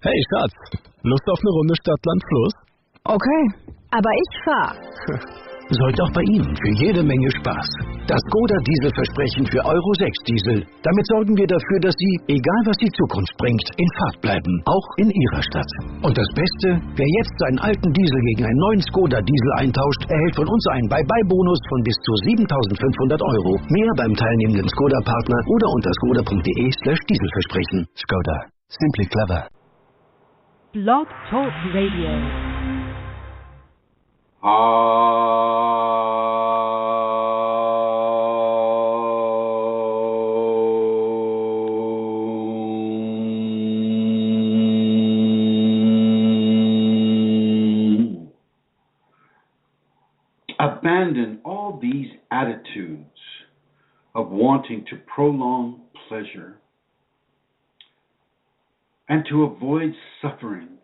Hey Schatz, Lust auf eine Runde Stadt-Land-Fluss? Okay, aber ich fahr. Soll doch bei Ihnen für jede Menge Spaß. Das Skoda-Dieselversprechen für Euro 6 Diesel. Damit sorgen wir dafür, dass Sie, egal was die Zukunft bringt, in Fahrt bleiben. Auch in Ihrer Stadt. Und das Beste, wer jetzt seinen alten Diesel gegen einen neuen Skoda-Diesel eintauscht, erhält von uns einen Bye-Bye-Bonus von bis zu 7.500 Euro. Mehr beim teilnehmenden Skoda-Partner oder unter skoda.de/Dieselversprechen. Skoda. Simply clever. Blog Talk Radio. Abandon all these attitudes of wanting to prolong pleasure and to avoid suffering.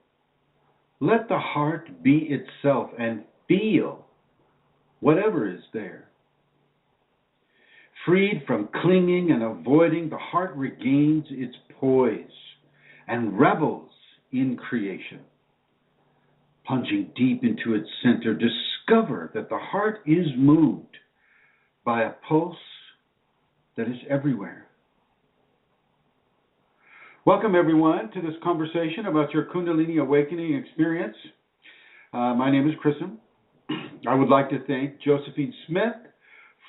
Let the heart be itself and feel whatever is there. Freed from clinging and avoiding, the heart regains its poise and revels in creation. Plunging deep into its center, discover that the heart is moved by a pulse that is everywhere. Welcome, everyone, to this conversation about your Kundalini Awakening experience. My name is Chrism. I would like to thank Josephine Smith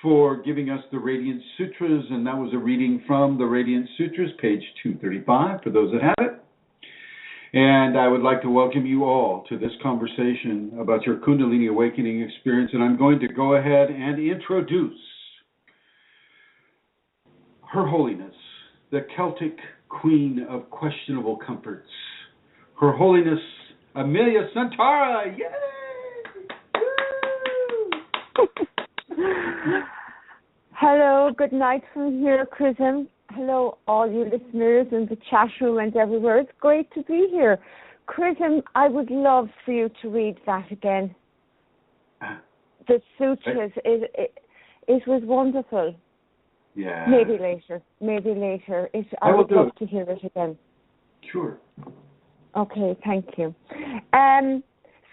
for giving us the Radiant Sutras, and that was a reading from the Radiant Sutras, page 235, for those that have it. And I would like to welcome you all to this conversation about your Kundalini Awakening experience, and I'm going to go ahead and introduce Her Holiness, the Celtic Queen of Questionable Comforts, Her Holiness Amelia Santara. Yay! Hello, good night from here, Chrism. Hello, all you listeners in the chat room and everywhere. It's great to be here. Chrism, I would love for you to read that again. The sutras, it was wonderful. Yeah. Maybe later. I would love to hear it again. Sure. Okay, thank you.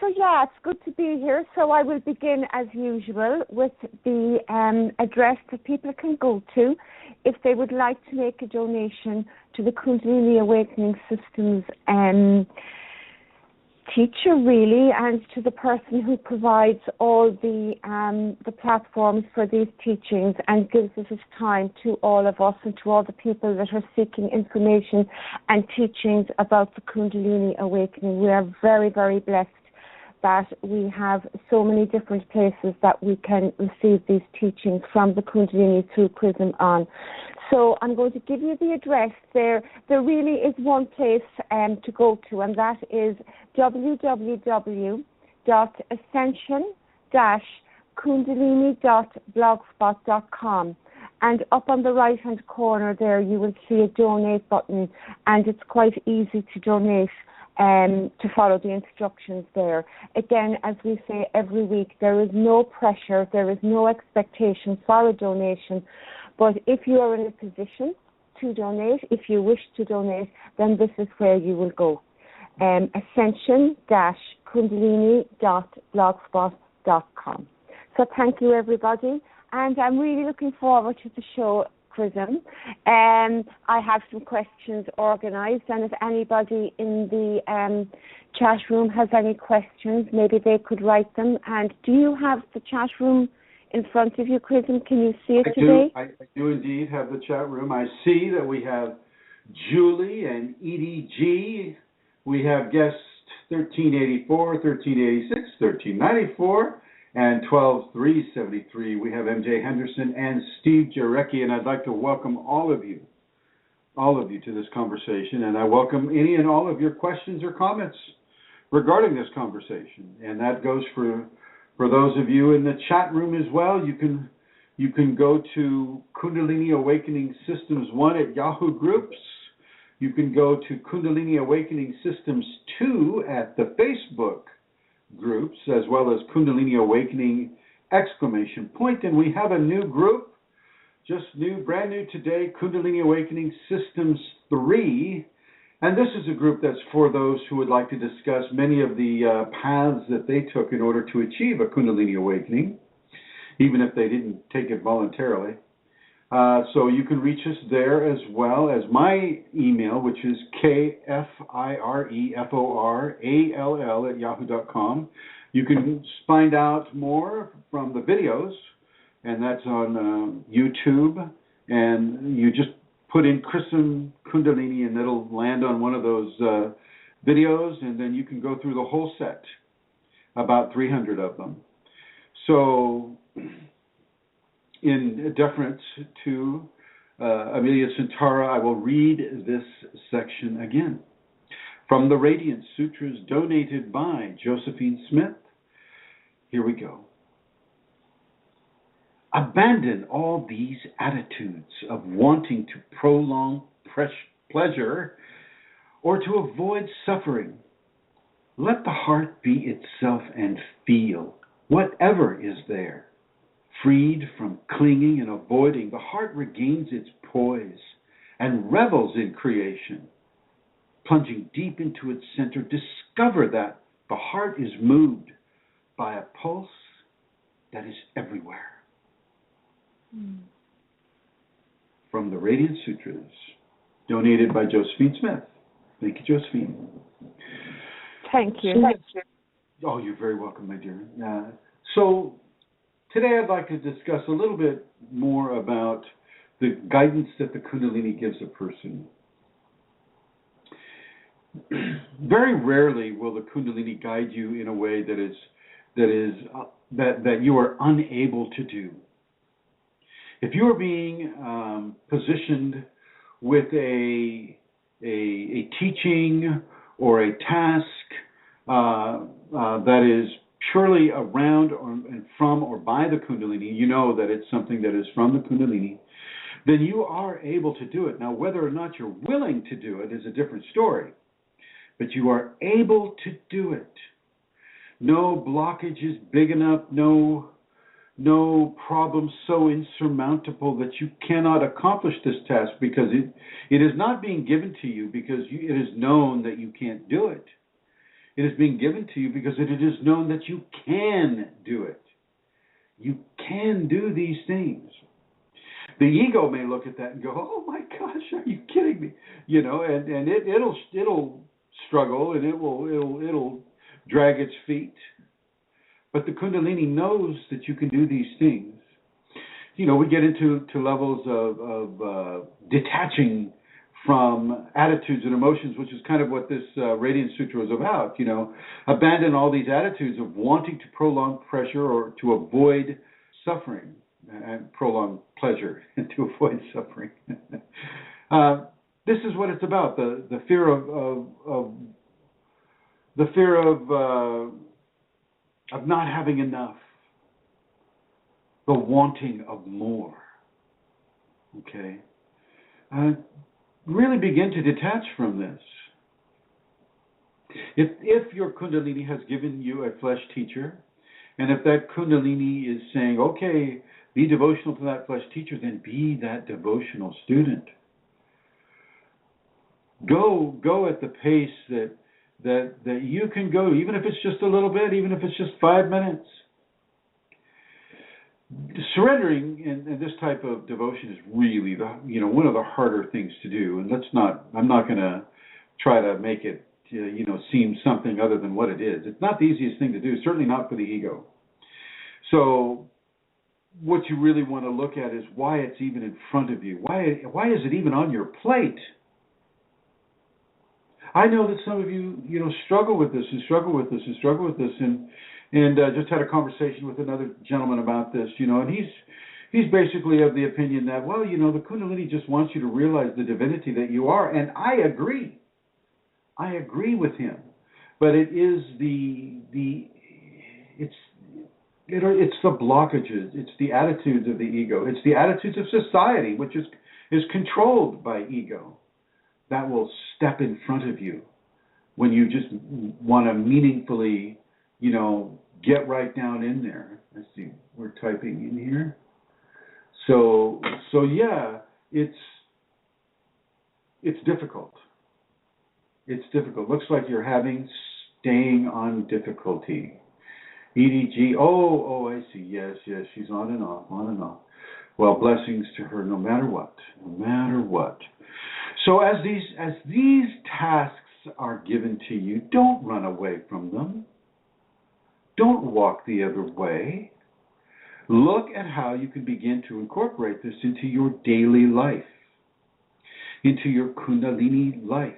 So it's good to be here. So I will begin as usual with the address that people can go to if they would like to make a donation to the Kundalini Awakening Systems teacher, really, and to the person who provides all the platforms for these teachings and gives us his time to all of us and to all the people that are seeking information and teachings about the Kundalini Awakening. We are very, very blessed that we have so many different places that we can receive these teachings from the Kundalini through Chrism on. So I'm going to give you the address there. There really is one place to go to, and that is www.ascension-kundalini.blogspot.com. And up on the right-hand corner there, you will see a donate button, and it's quite easy to donate to follow the instructions there. Again, as we say every week, there is no pressure, there is no expectation for a donation. But if you are in a position to donate, if you wish to donate, then this is where you will go. Ascension-kundalini.blogspot.com. So thank you, everybody. And I'm really looking forward to the show, Chrism. I have some questions organised, and if anybody in the chat room has any questions, maybe they could write them. And do you have the chat room in front of you, Chrism? Can you see it today? I do indeed have the chat room. I see that we have Julie and Edie G. We have guests 1384, 1386, 1394, and 12373. We have MJ Henderson and Steve Jarecki, and I'd like to welcome all of you to this conversation, and I welcome any and all of your questions or comments regarding this conversation. And that goes for those of you in the chat room as well. You can go to Kundalini Awakening Systems 1 at Yahoo Groups. You can go to Kundalini Awakening Systems 2 at the Facebook groups, as well as Kundalini Awakening ! And we have a new group, just new, brand new today, Kundalini Awakening Systems 3. And this is a group that's for those who would like to discuss many of the paths that they took in order to achieve a Kundalini awakening, even if they didn't take it voluntarily. So you can reach us there, as well as my email, which is KFIREFORALL@yahoo.com. You can find out more from the videos, and that's on YouTube. And you just put in Chrism Kundalini, and it'll land on one of those videos, and then you can go through the whole set, about 300 of them. So, in deference to Amelia Santara, I will read this section again. From the Radiant Sutras donated by Josephine Smith. Here we go. Abandon all these attitudes of wanting to prolong pleasure or to avoid suffering. Let the heart be itself and feel whatever is there. Freed from clinging and avoiding, the heart regains its poise and revels in creation. Plunging deep into its center, discover that the heart is moved by a pulse that is everywhere. From the Radiant Sutras, donated by Josephine Smith. Thank you, Josephine. Thank you. Oh, you're very welcome, my dear. So today I'd like to discuss a little bit more about the guidance that the Kundalini gives a person. Very rarely will the Kundalini guide you in a way that you are unable to do. If you are being positioned with a teaching or a task that is purely around and from or by the Kundalini, you know that it's something that is from the Kundalini, then you are able to do it. Now, whether or not you're willing to do it is a different story, but you are able to do it. No blockage is big enough, no problem so insurmountable that you cannot accomplish this task, because it is not being given to you because it is known that you can't do it. It is being given to you because it is known that you can do it. You can do these things. The ego may look at that and go, "Oh my gosh, are you kidding me?" You know, and it'll struggle, and it'll drag its feet. But the Kundalini knows that you can do these things. You know, we get into levels of detaching from attitudes and emotions, which is kind of what this Radiant Sutra is about. You know, abandon all these attitudes of wanting to prolong pressure or to avoid suffering, and prolong pleasure and to avoid suffering. This is what it's about: the fear of not having enough, the wanting of more. Okay? Really begin to detach from this. If your Kundalini has given you a flesh teacher, and if that Kundalini is saying, okay, be devotional to that flesh teacher, then be that devotional student. Go at the pace that you can go, even if it's just a little bit, even if it's just 5 minutes. Surrendering in this type of devotion is really one of the harder things to do. And I'm not going to try to make it seem something other than what it is. It's not the easiest thing to do, certainly not for the ego. So what you really want to look at is why it's even in front of you. Why is it even on your plate? I know that some of you, struggle with this, and just had a conversation with another gentleman about this, and he's basically of the opinion that, well, the Kundalini just wants you to realize the divinity that you are, and I agree with him, but it is it's the blockages, it's the attitudes of the ego, it's the attitudes of society, which is controlled by ego, that will step in front of you when you just want to meaningfully, get right down in there. Let's see, we're typing in here. So yeah, it's difficult. It's difficult. Looks like you're staying on difficulty. EDG, oh, I see. Yes, she's on and off. Well, blessings to her no matter what. So as these tasks are given to you, don't run away from them. Don't walk the other way. Look at how you can begin to incorporate this into your daily life, into your Kundalini life.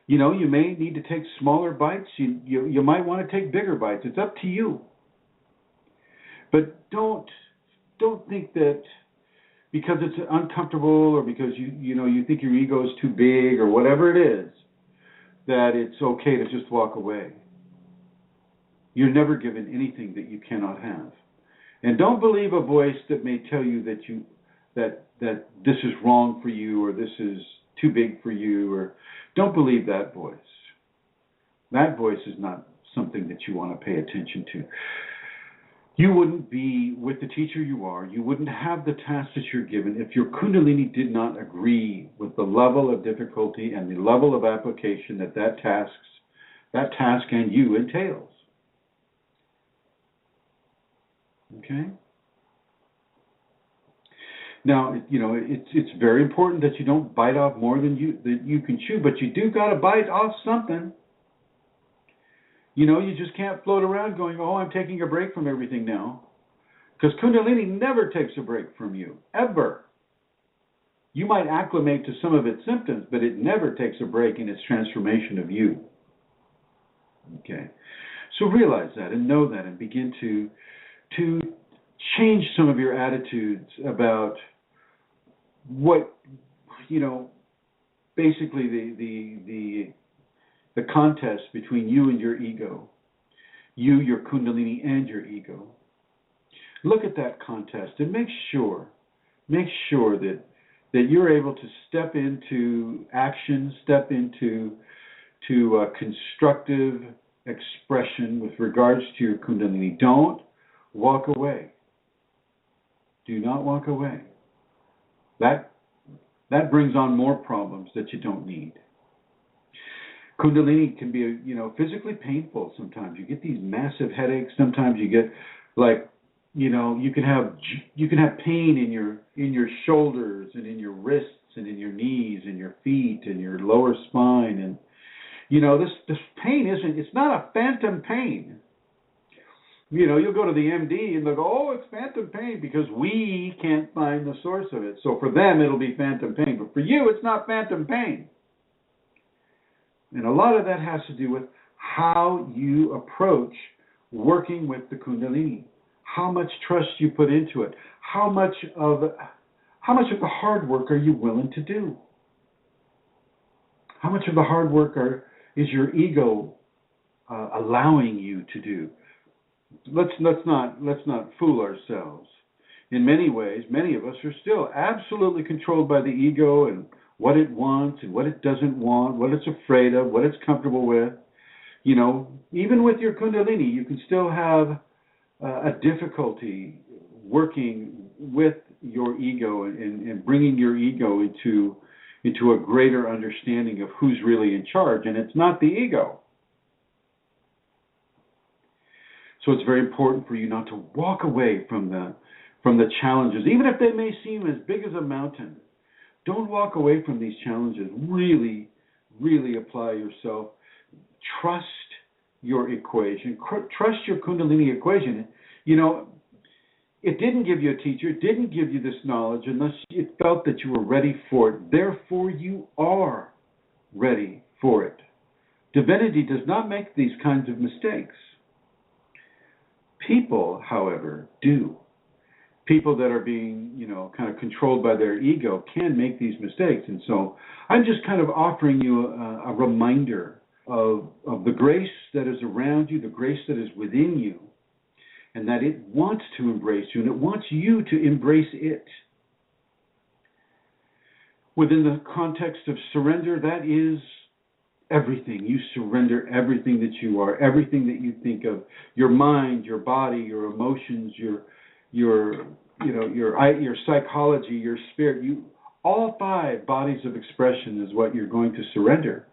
You know, you may need to take smaller bites. You might want to take bigger bites. It's up to you. But don't think that because it's uncomfortable or because you think your ego is too big or whatever it is, that it's okay to just walk away. You're never given anything that you cannot have. And don't believe a voice that may tell you that this is wrong for you or this is too big for you, or don't believe that voice. That voice is not something that you want to pay attention to. You wouldn't be with the teacher you are. You wouldn't have the tasks that you're given if your Kundalini did not agree with the level of difficulty and the level of application that task and you entails. Okay? Now, it's very important that you don't bite off more than you can chew, but you do got to bite off something. You just can't float around going, oh, I'm taking a break from everything now. Because Kundalini never takes a break from you, ever. You might acclimate to some of its symptoms, but it never takes a break in its transformation of you. Okay? So realize that and know that and begin to change some of your attitudes about what, basically the contest between you and your ego, your Kundalini and your ego. Look at that contest and make sure that you're able to step into action, step into constructive expression with regards to your Kundalini. Don't walk away. Do not walk away. That brings on more problems that you don't need. Kundalini can be, physically painful sometimes. You get these massive headaches. Sometimes you get you can have pain in your shoulders and in your wrists and in your knees and your feet and your lower spine. And this pain it's not a phantom pain. You'll go to the MD and they'll go, oh, it's phantom pain because we can't find the source of it. So for them, it'll be phantom pain. But for you, it's not phantom pain. And a lot of that has to do with how you approach working with the Kundalini, how much trust you put into it, how much of the hard work are you willing to do? How much of the hard work is your ego allowing you to do? Let's not fool ourselves. In many ways, many of us are still absolutely controlled by the ego and what it wants and what it doesn't want, what it's afraid of, what it's comfortable with. Even with your Kundalini, you can still have a difficulty working with your ego and bringing your ego into a greater understanding of who's really in charge, and it's not the ego. So it's very important for you not to walk away from the challenges, even if they may seem as big as a mountain. Don't walk away from these challenges. Really, really apply yourself. Trust your equation. Trust your Kundalini equation. It didn't give you a teacher. It didn't give you this knowledge unless it felt that you were ready for it. Therefore, you are ready for it. Divinity does not make these kinds of mistakes. People, however, do. People that are being, kind of controlled by their ego can make these mistakes. And so I'm just kind of offering you a reminder of the grace that is around you, the grace that is within you, and that it wants to embrace you, and it wants you to embrace it. Within the context of surrender, that is everything. You surrender everything that you are, everything that you think of, your mind, your body, your emotions, your psychology, your spirit. All 5 bodies of expression is what you're going to surrender.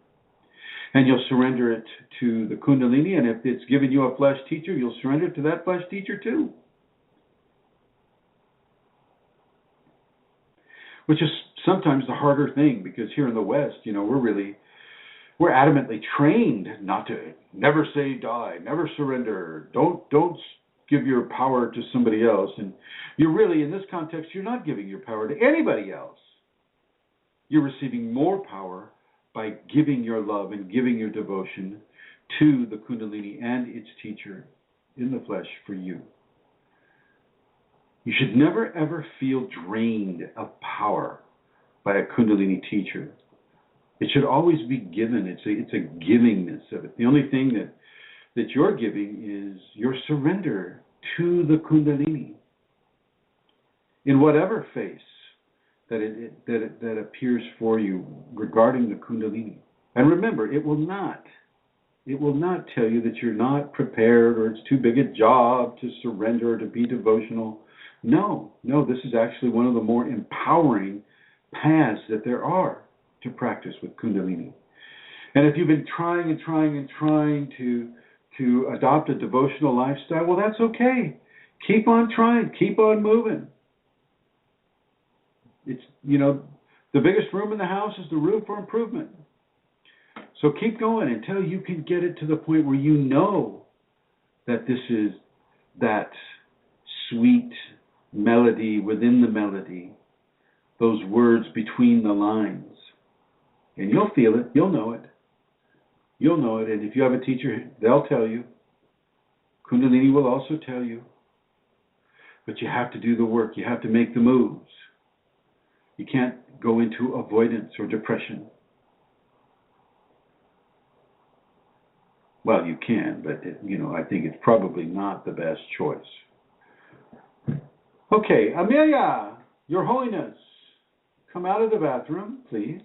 And you'll surrender it to the Kundalini, and if it's given you a flesh teacher, you'll surrender it to that flesh teacher too. Which is sometimes the harder thing, because here in the West, we're adamantly trained not to, never say die, never surrender, don't give your power to somebody else. And you're really, in this context, you're not giving your power to anybody else. You're receiving more power by giving your love and giving your devotion to the Kundalini and its teacher in the flesh for you. You should never ever feel drained of power by a Kundalini teacher. It should always be given. It's a givingness of it. The only thing that you're giving is your surrender to the Kundalini in whatever face that appears for you regarding the Kundalini. And remember, it will not tell you that you're not prepared or it's too big a job to surrender or to be devotional. No, this is actually one of the more empowering paths that there are to practice with Kundalini. And if you've been trying to adopt a devotional lifestyle, well, that's okay. Keep on trying, keep on moving. It's, the biggest room in the house is the room for improvement. So keep going until you can get it to the point where you know that this is that sweet melody within the melody, those words between the lines. And you'll feel it, you'll know it. You'll know it, and if you have a teacher, they'll tell you. Kundalini will also tell you. But you have to do the work, you have to make the moves. You can't go into avoidance or depression. Well, you can, but I think it's probably not the best choice. Okay, Amelia, Your Holiness, come out of the bathroom, please.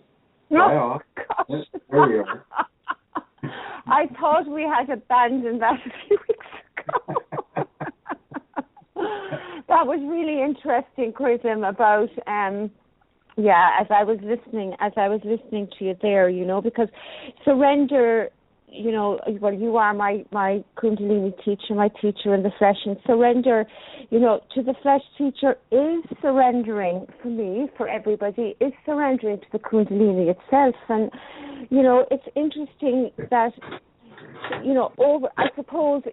Dry off. Gosh. There we are. I thought we had abandoned that a few weeks ago. That was really interesting, Chrism, about as I was listening to you there, because surrender, well, you are my Kundalini teacher, my teacher in the flesh, and surrender, to the flesh teacher is surrendering, for me, for everybody, is surrendering to the Kundalini itself. And, it's interesting that, I suppose,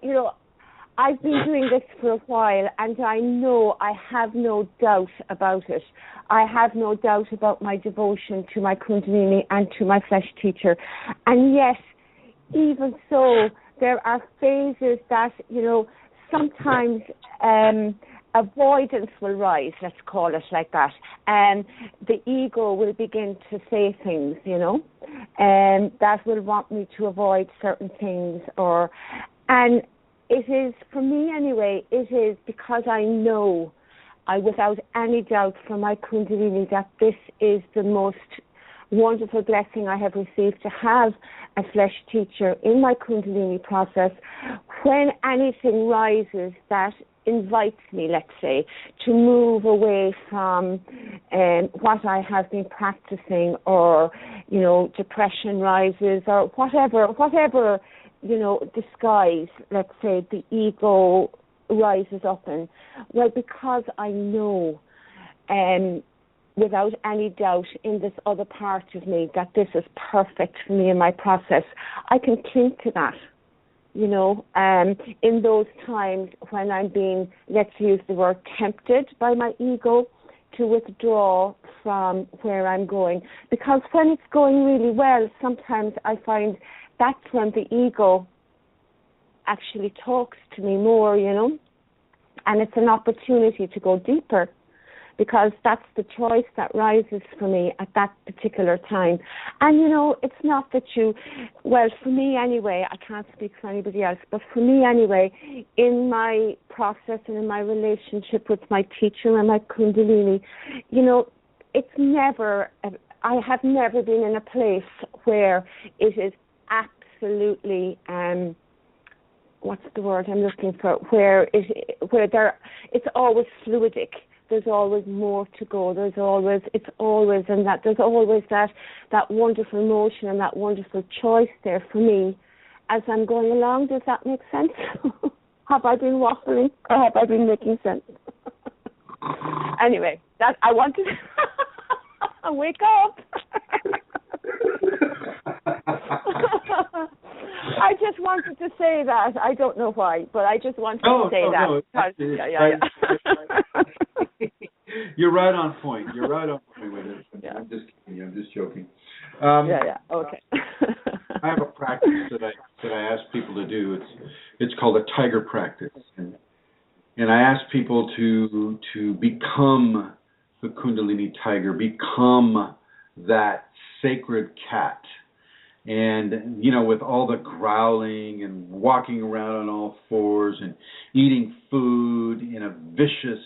I've been doing this for a while, and I have no doubt about it. I have no doubt about my devotion to my Kundalini and to my flesh teacher. And yet, even so, there are phases that, sometimes avoidance will rise, let's call it like that. And the ego will begin to say things, that will want me to avoid certain things. And it is, for me anyway, it is because I know, without any doubt from my Kundalini, that this is the most wonderful blessing I have received, to have a flesh teacher in my Kundalini process. When anything rises that invites me, let's say, to move away from what I have been practicing, or, depression rises, or whatever, disguise, let's say, the ego rises up in, well, because I know, without any doubt, in this other part of me, that this is perfect for me in my process, I can cling to that, in those times when I'm being, let's use the word, tempted by my ego to withdraw from where I'm going. Because when it's going really well, sometimes I find that's when the ego actually talks to me more, and it's an opportunity to go deeper, because that's the choice that rises for me at that particular time. And, it's not that for me anyway, I can't speak for anybody else, but for me anyway, in my process and in my relationship with my teacher and my Kundalini, it's never, I have never been in a place where it is absolutely, what's the word I'm looking for, it's always fluidic. there's always more to go. It's always, and that there's always that wonderful motion and that wonderful choice there for me as I'm going along. Does that make sense? Have I been waffling or have I been making sense? Anyway, that I wanted to wake up. I just wanted to say that. I don't know why, but I just wanted to say that. No. You're right on point. You're right on point with it. Yeah. I'm just kidding. I'm just joking. Okay. I have a practice that I ask people to do. It's called a tiger practice, and I ask people to become the Kundalini tiger, become that sacred cat. And, with all the growling and walking around on all fours and eating food in a vicious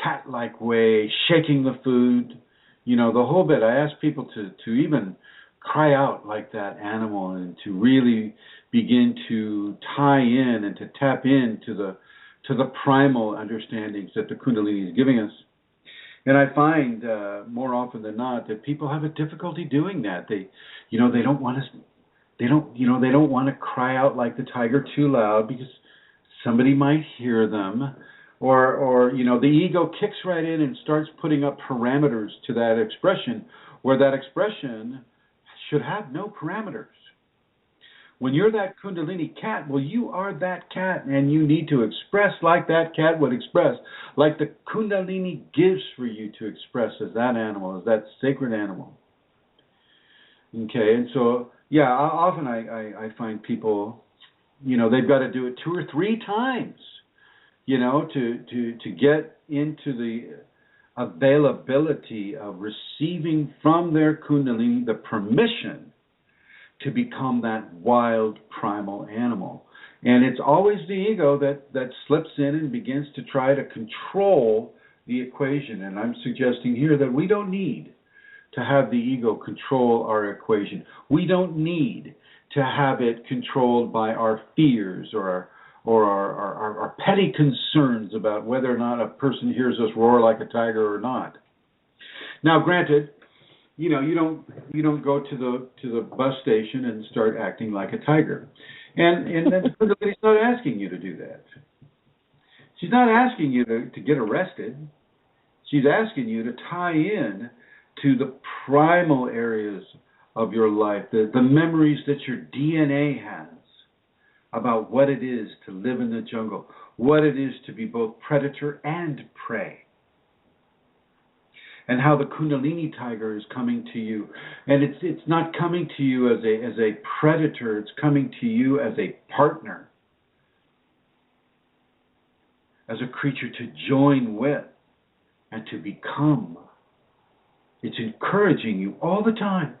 cat-like way, shaking the food, the whole bit. I ask people to even cry out like that animal and to really begin to tie in and to tap into the primal understandings that the Kundalini is giving us. And I find more often than not that people have a difficulty doing that. They don't want to cry out like the tiger too loud because somebody might hear them, or the ego kicks right in and starts putting up parameters to that expression, where that expression should have no parameters. When you're that Kundalini cat, well, you are that cat, and you need to express like that cat would express, like the Kundalini gives for you to express as that animal, as that sacred animal. Okay, and so, often I find people, they've got to do it 2 or 3 times, to get into the availability of receiving from their Kundalini the permission to become that wild primal animal. And it's always the ego that slips in and begins to try to control the equation. And I'm suggesting here that we don't need to have the ego control our equation. We don't need to have it controlled by our fears or our petty concerns about whether or not a person hears us roar like a tiger or not. Now, granted, you don't go to the bus station and start acting like a tiger, and the Kundalini's not asking you to do that. She's not asking you to get arrested. She's asking you to tie in to the primal areas of your life, the memories that your DNA has about what it is to live in the jungle, what it is to be both predator and prey, and how the Kundalini tiger is coming to you. And it's not coming to you as a predator, it's coming to you as a partner, as a creature to join with and to become. It's encouraging you all the time,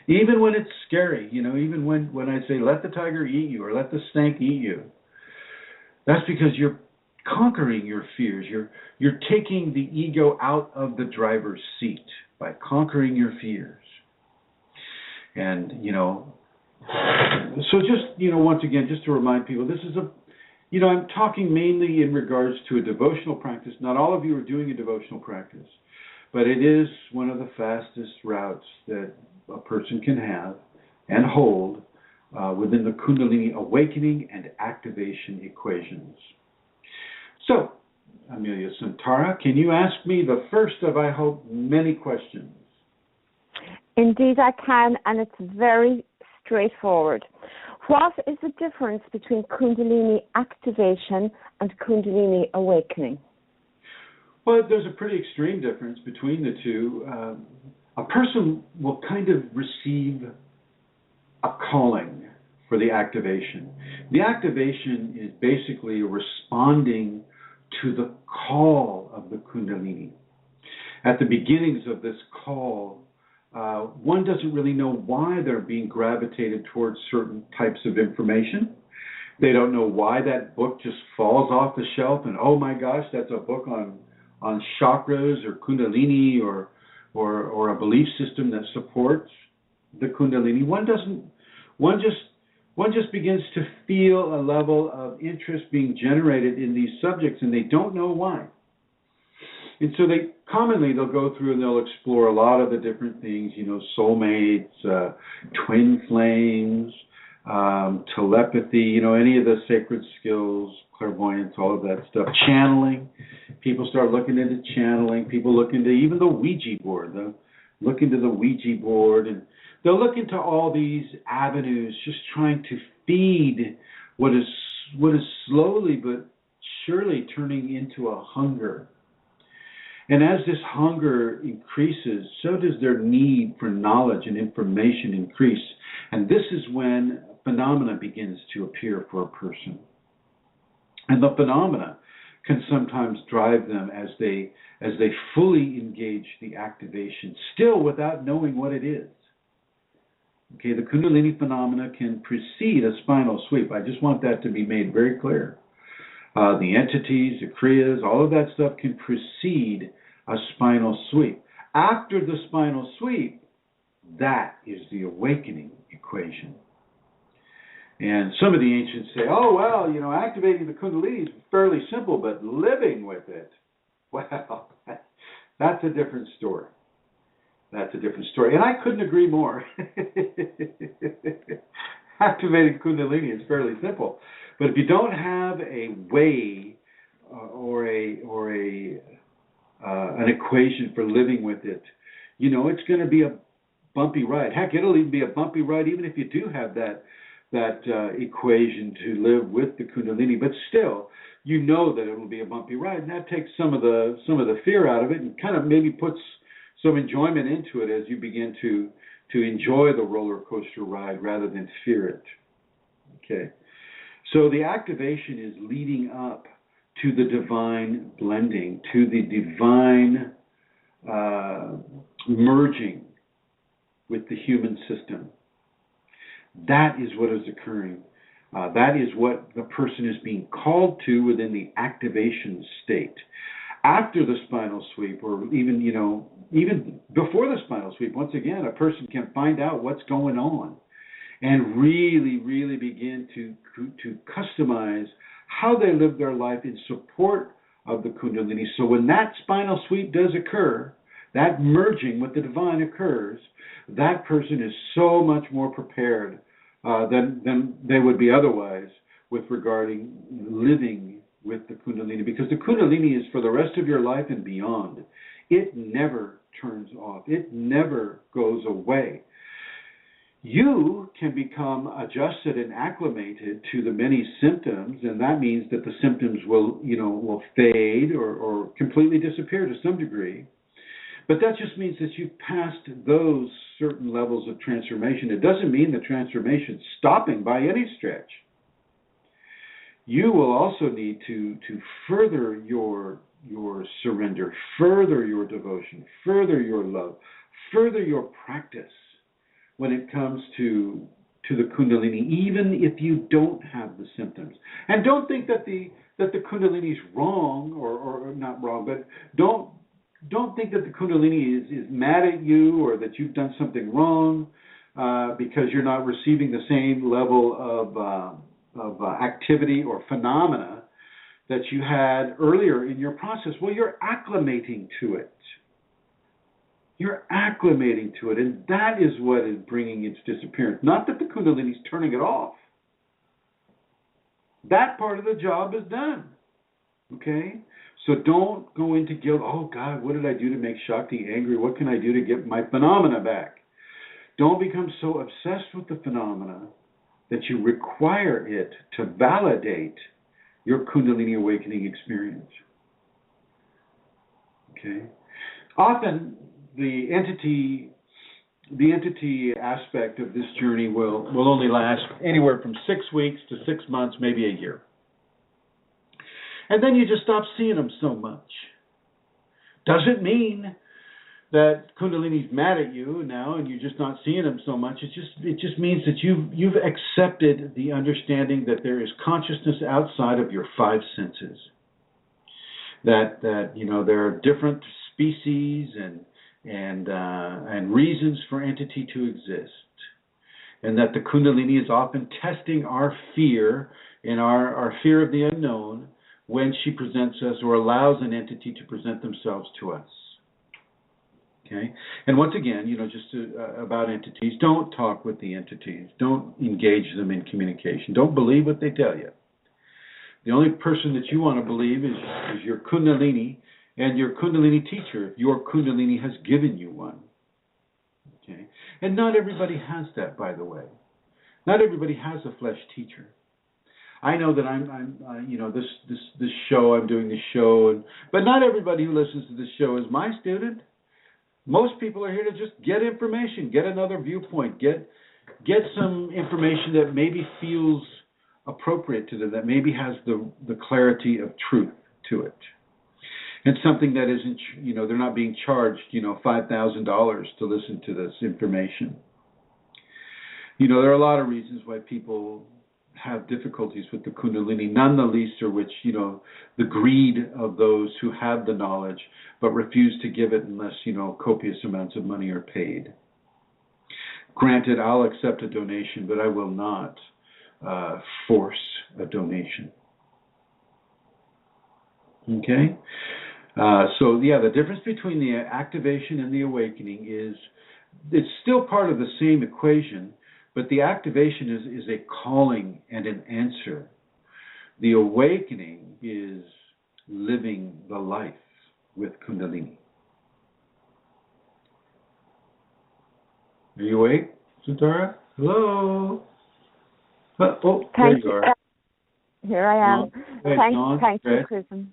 even when it's scary, even when I say let the tiger eat you or let the snake eat you. That's because you're conquering your fears. You're taking the ego out of the driver's seat by conquering your fears. And, so just, once again, just to remind people, this is I'm talking mainly in regards to a devotional practice. Not all of you are doing a devotional practice, but it is one of the fastest routes that a person can have and hold within the Kundalini Awakening and Activation equations. So, Amelia Santara, can you ask me the first of, I hope, many questions? Indeed I can, and it's very straightforward. What is the difference between Kundalini Activation and Kundalini Awakening? Well, there's a pretty extreme difference between the two. A person will kind of receive a calling for the activation. The activation is basically responding to the call of the Kundalini. At the beginnings of this call, one doesn't really know why they're being gravitated towards certain types of information. They don't know why that book just falls off the shelf and, oh my gosh, that's a book on chakras or Kundalini or a belief system that supports the Kundalini. One just begins to feel a level of interest being generated in these subjects, and they don't know why. And so they'll go through and they'll explore a lot of the different things, soulmates, twin flames, telepathy, any of the sacred skills, clairvoyance, all of that stuff. Channeling. People start looking into channeling. People look into even the Ouija board. They'll look into the Ouija board, and they'll look into all these avenues, just trying to feed what is slowly but surely turning into a hunger. And as this hunger increases, so does their need for knowledge and information increase. And this is when phenomena begins to appear for a person. And the phenomena can sometimes drive them as they fully engage the activation, still without knowing what it is. Okay, the Kundalini phenomena can precede a spinal sweep. I just want that to be made very clear. The entities, the Kriyas, all of that stuff can precede a spinal sweep. After the spinal sweep, that is the awakening equation. And some of the ancients say, oh, well, activating the Kundalini is fairly simple, but living with it, well, that's a different story. That's a different story. And I couldn't agree more. Activating Kundalini is fairly simple. But if you don't have a way or an equation for living with it, it's going to be a bumpy ride. Heck, it'll even be a bumpy ride even if you do have that equation to live with the Kundalini. But still, that it will be a bumpy ride, and that takes some of the fear out of it, and kind of maybe puts some enjoyment into it as you begin to enjoy the roller coaster ride rather than fear it. Okay. So the activation is leading up to the divine blending, to the divine merging with the human system. That is what is occurring. That is what the person is being called to within the activation state. After the spinal sweep, or even before the spinal sweep, once again, a person can find out what's going on and really, really begin to customize how they live their life in support of the Kundalini. So when that spinal sweep does occur, that merging with the divine occurs, that person is so much more prepared than they would be otherwise with regarding living with the Kundalini. Because the Kundalini is for the rest of your life and beyond. It never turns off. It never goes away. You can become adjusted and acclimated to the many symptoms, and that means that the symptoms will fade or completely disappear to some degree. But that just means that you've passed those certain levels of transformation. It doesn't mean the transformation's stopping by any stretch. You will also need to further your surrender, further your devotion, further your love, further your practice when it comes to the Kundalini, even if you don't have the symptoms. And don't think that the Kundalini is wrong, or not wrong, but don't think that the Kundalini is mad at you or that you've done something wrong because you're not receiving the same level of activity or phenomena that you had earlier in your process. Well, you're acclimating to it. You're acclimating to it, and that is what is bringing its disappearance. Not that the Kundalini is turning it off. That part of the job is done. Okay? So don't go into guilt. Oh, God, what did I do to make Shakti angry? What can I do to get my phenomena back? Don't become so obsessed with the phenomena that you require it to validate your Kundalini awakening experience. Okay? Often, the entity aspect of this journey will only last anywhere from 6 weeks to 6 months, maybe a year. And then you just stop seeing them so much. Doesn't mean that Kundalini's mad at you now and you're just not seeing them so much. It just means that you've accepted the understanding that there is consciousness outside of your five senses. That there are different species and reasons for entity to exist, and that the Kundalini is often testing our fear and our fear of the unknown when she presents us or allows an entity to present themselves to us. Okay? And once again, about entities, don't talk with the entities. Don't engage them in communication. Don't believe what they tell you. The only person that you want to believe is your Kundalini and your Kundalini teacher, if your Kundalini has given you one. Okay? And not everybody has that, by the way. Not everybody has a flesh teacher. I know that this show, I'm doing this show, but not everybody who listens to this show is my student. Most people are here to just get information, get another viewpoint, get some information that maybe feels appropriate to them, that maybe has the clarity of truth to it. And something that isn't, they're not being charged, $5,000 to listen to this information. There are a lot of reasons why people have difficulties with the Kundalini, none the least of which, the greed of those who have the knowledge but refuse to give it unless, copious amounts of money are paid. Granted, I'll accept a donation, but I will not force a donation. Okay? The difference between the activation and the awakening is it's still part of the same equation, but the activation is a calling and an answer. The awakening is living the life with Kundalini. Are you awake, Santara? Hello? There you are. Here I am. Thank you, Chrism.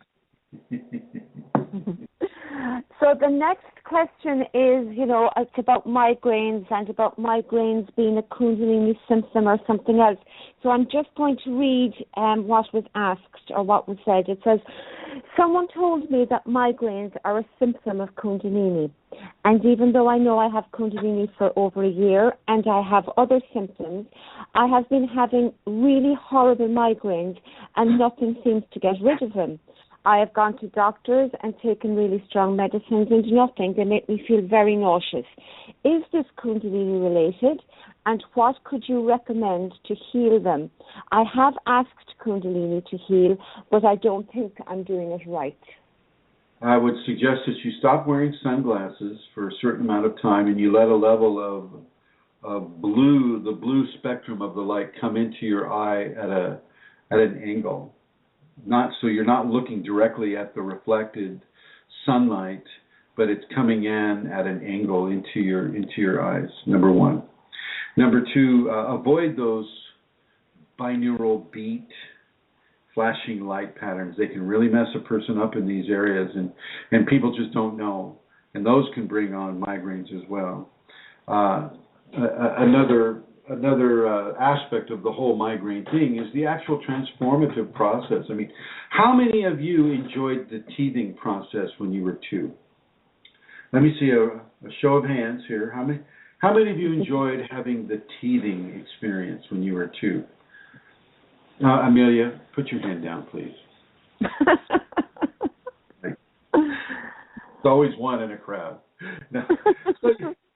So the next question is, it's about migraines and about migraines being a Kundalini symptom or something else. So I'm just going to read what was asked or what was said. It says, someone told me that migraines are a symptom of Kundalini. And even though I know I have Kundalini for over a year and I have other symptoms, I have been having really horrible migraines and nothing seems to get rid of them. I have gone to doctors and taken really strong medicines and nothing. They make me feel very nauseous. Is this Kundalini related? And what could you recommend to heal them? I have asked Kundalini to heal, but I don't think I'm doing it right. I would suggest that you stop wearing sunglasses for a certain amount of time and you let a level of blue, the blue spectrum of the light come into your eye at an angle. Not so you're not looking directly at the reflected sunlight, but it's coming in at an angle into your eyes. Number one. Number two, avoid those binaural beat flashing light patterns. They can really mess a person up in these areas, and people just don't know. And those can bring on migraines as well. Another aspect of the whole migraine thing is the actual transformative process. I mean, how many of you enjoyed the teething process when you were 2? Let me see a show of hands here. How many of you enjoyed having the teething experience when you were 2? Amelia, put your hand down, please. It's always one in a crowd. No.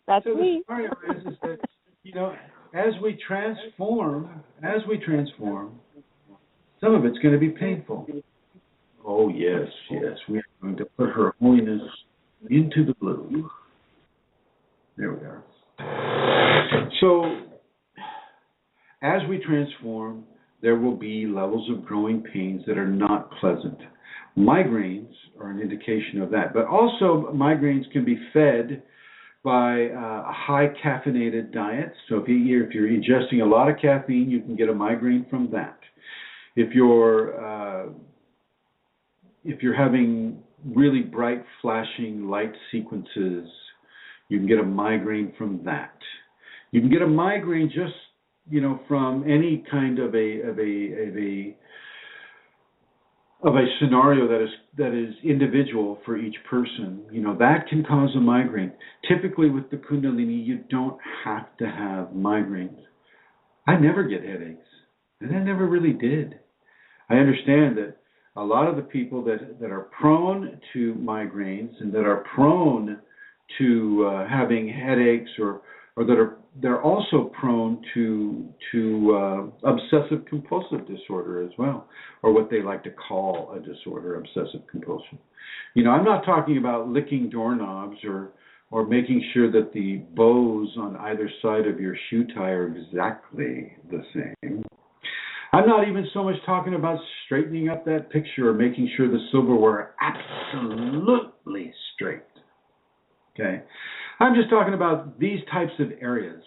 That's me. The story is that, as we transform, some of it's going to be painful. Oh, yes, we are going to put Her Holiness into the blue. There we are. So, as we transform, there will be levels of growing pains that are not pleasant. Migraines are an indication of that. But also, migraines can be fed by high caffeinated diets. So if you're ingesting a lot of caffeine, you can get a migraine from that. If you're having really bright flashing light sequences, you can get a migraine from that. You can get a migraine just from any kind of a scenario that is individual for each person. That can cause a migraine. Typically with the Kundalini, you don't have to have migraines. I never get headaches, and I never really did. I understand that a lot of the people that are prone to migraines and that are prone to having headaches or or they're also prone to obsessive compulsive disorder as well, or what they like to call a disorder, obsessive compulsion. I'm not talking about licking doorknobs or making sure that the bows on either side of your shoe tie are exactly the same. I'm not even so much talking about straightening up that picture or making sure the silverware absolutely straight. Okay? I'm just talking about these types of areas,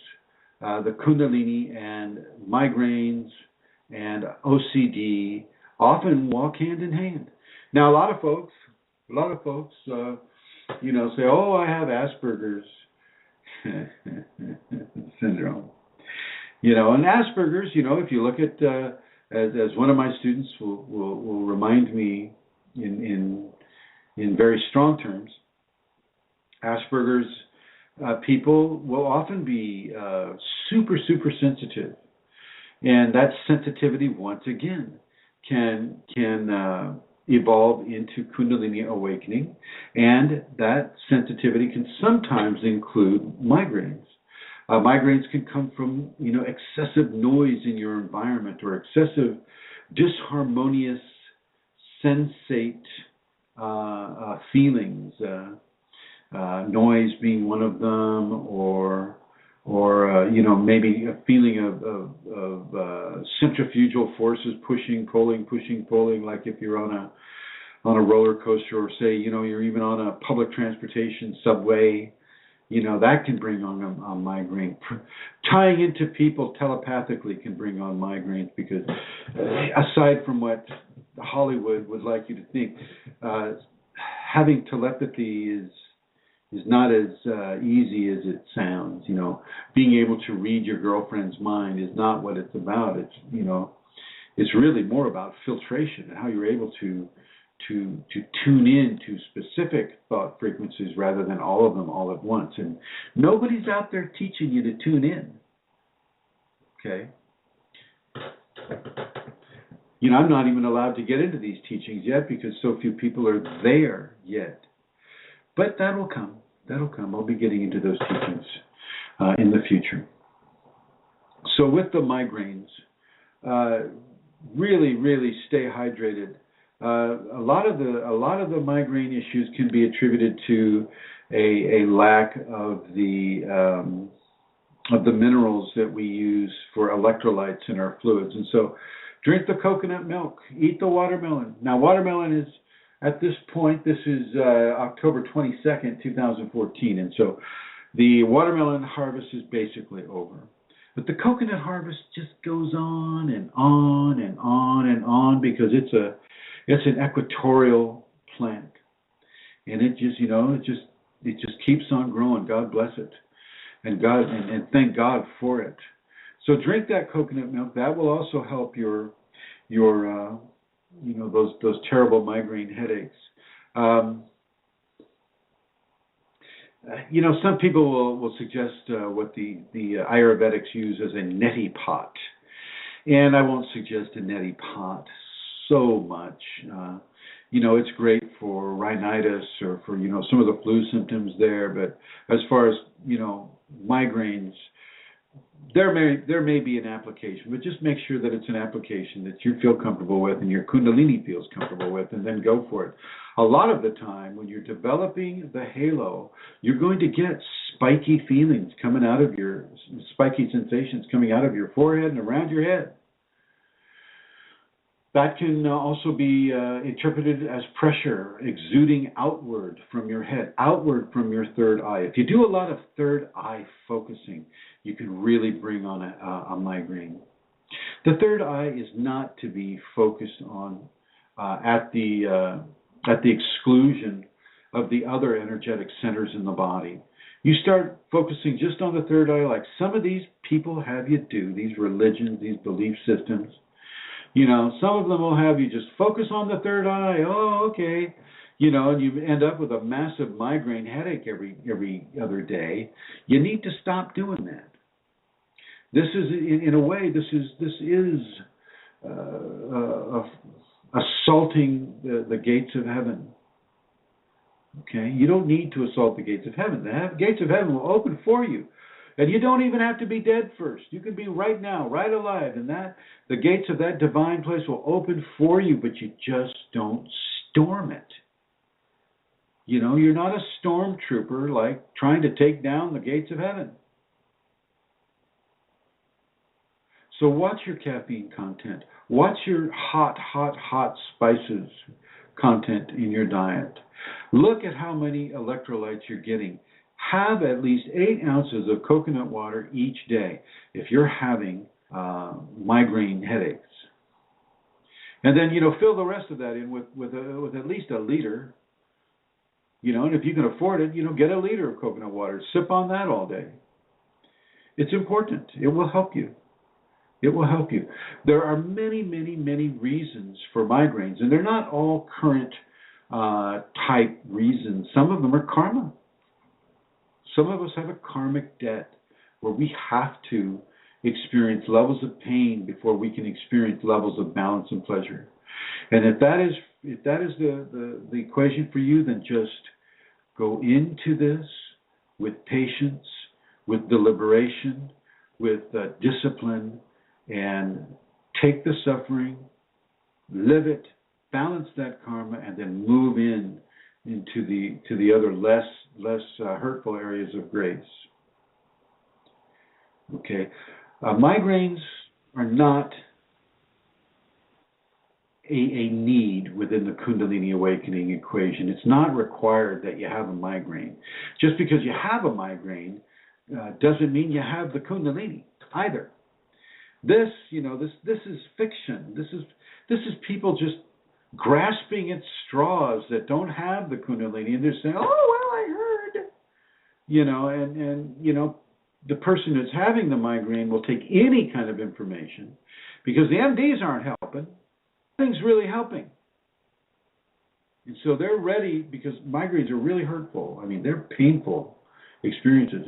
the Kundalini and migraines and OCD often walk hand in hand. Now, a lot of folks, say, "Oh, I have Asperger's syndrome." And Asperger's, if you look at, as one of my students will remind me in very strong terms, Asperger's people will often be super sensitive, and that sensitivity once again can evolve into Kundalini Awakening, and that sensitivity can sometimes include migraines. Migraines can come from, excessive noise in your environment or excessive disharmonious sensate feelings, noise being one of them, or maybe a feeling of centrifugal forces pushing, pulling, like if you're on a roller coaster, or say, you're even on a public transportation subway. That can bring on migraine. Tying into people telepathically can bring on migraines, because aside from what Hollywood would like you to think, having telepathy is not as easy as it sounds. Being able to read your girlfriend's mind is not what it's about. It's really more about filtration and how you're able to tune in to specific thought frequencies rather than all of them all at once. And nobody's out there teaching you to tune in. Okay? I'm not even allowed to get into these teachings yet because so few people are there yet. But that'll come. I'll be getting into those teachings in the future. So with the migraines, really stay hydrated. A lot of the migraine issues can be attributed to a lack of the minerals that we use for electrolytes in our fluids. And so drink the coconut milk, eat the watermelon. Now, watermelon is, at this point, this is October 22nd, 2014, and so the watermelon harvest is basically over. But the coconut harvest just goes on and on and on and on, because it's an equatorial plant, and it just keeps on growing. God bless it, and thank God for it. So drink that coconut milk. That will also help your those terrible migraine headaches. Some people will suggest what the Ayurvedics use as a neti pot, and I won't suggest a neti pot so much. It's great for rhinitis or for some of the flu symptoms there, but as far as migraines, there may be an application, but just make sure that it's an application that you feel comfortable with and your Kundalini feels comfortable with, and then go for it. A lot of the time, when you're developing the halo, you're going to get spiky feelings coming out of spiky sensations coming out of your forehead and around your head. That can also be interpreted as pressure exuding outward from your head, outward from your third eye. If you do a lot of third eye focusing, you can really bring on a migraine. The third eye is not to be focused on at the exclusion of the other energetic centers in the body. You start focusing just on the third eye, like some of these people have you do, these religions, these belief systems. Some of them will have you just focus on the third eye. Oh, okay. And you end up with a massive migraine headache every other day. You need to stop doing that. This is, in a way, this is assaulting the gates of heaven. Okay, you don't need to assault the gates of heaven. The gates of heaven will open for you. And you don't even have to be dead first. You can be right now, right alive, and the gates of that divine place will open for you, but you just don't storm it. You know, you're not a stormtrooper like trying to take down the gates of heaven. So watch your caffeine content. Watch your hot spices content in your diet. Look at how many electrolytes you're getting. Have at least 8 ounces of coconut water each day if you're having migraine headaches. And then, you know, fill the rest of that in with at least a liter. You know, and if you can afford it, you know, get a liter of coconut water. Sip on that all day. It's important. It will help you. It will help you. There are many reasons for migraines, and they're not all current type reasons. Some of them are karma. Some of us have a karmic debt where we have to experience levels of pain before we can experience levels of balance and pleasure. And if that is the equation for you, then just go into this with patience, with deliberation, with discipline, and take the suffering, live it, balance that karma, and then move into the other less hurtful areas of grace. Okay, migraines are not a need within the Kundalini Awakening equation. It's not required that you have a migraine. Just because you have a migraine doesn't mean you have the Kundalini either. This, you know, this is fiction. This is people just grasping at straws that don't have the Kundalini, and they're saying, "Oh, well, I heard," you know, and you know, the person who's having the migraine will take any kind of information because the MDs aren't helping. Nothing's really helping, and so they're ready because migraines are really hurtful. I mean, they're painful experiences,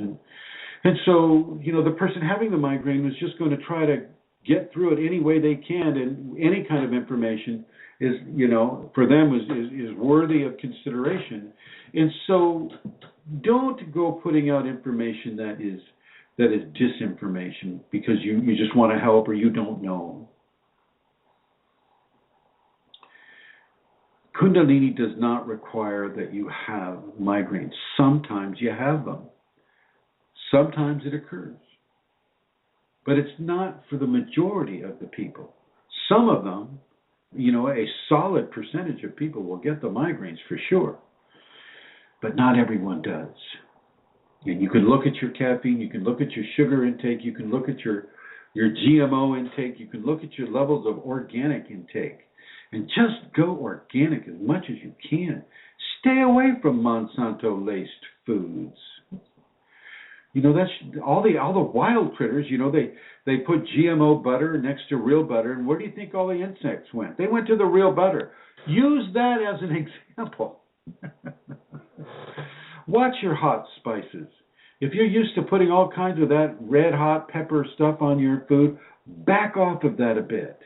and so, you know, the person having the migraine is just going to try to get through it any way they can, and any kind of information is, you know, for them is worthy of consideration. And so don't go putting out information that is disinformation because you just want to help or you don't know. Kundalini does not require that you have migraines. Sometimes you have them. Sometimes it occurs. But it's not for the majority of the people. Some of them, you know, a solid percentage of people will get the migraines for sure. But not everyone does. And you can look at your caffeine, you can look at your sugar intake, you can look at your GMO intake, you can look at your levels of organic intake. And just go organic as much as you can. Stay away from Monsanto-laced foods. You know, that's all the wild critters, you know, they put GMO butter next to real butter, and where do you think all the insects went? They went to the real butter. Use that as an example. Watch your hot spices. If you're used to putting all kinds of that red hot pepper stuff on your food, back off of that a bit.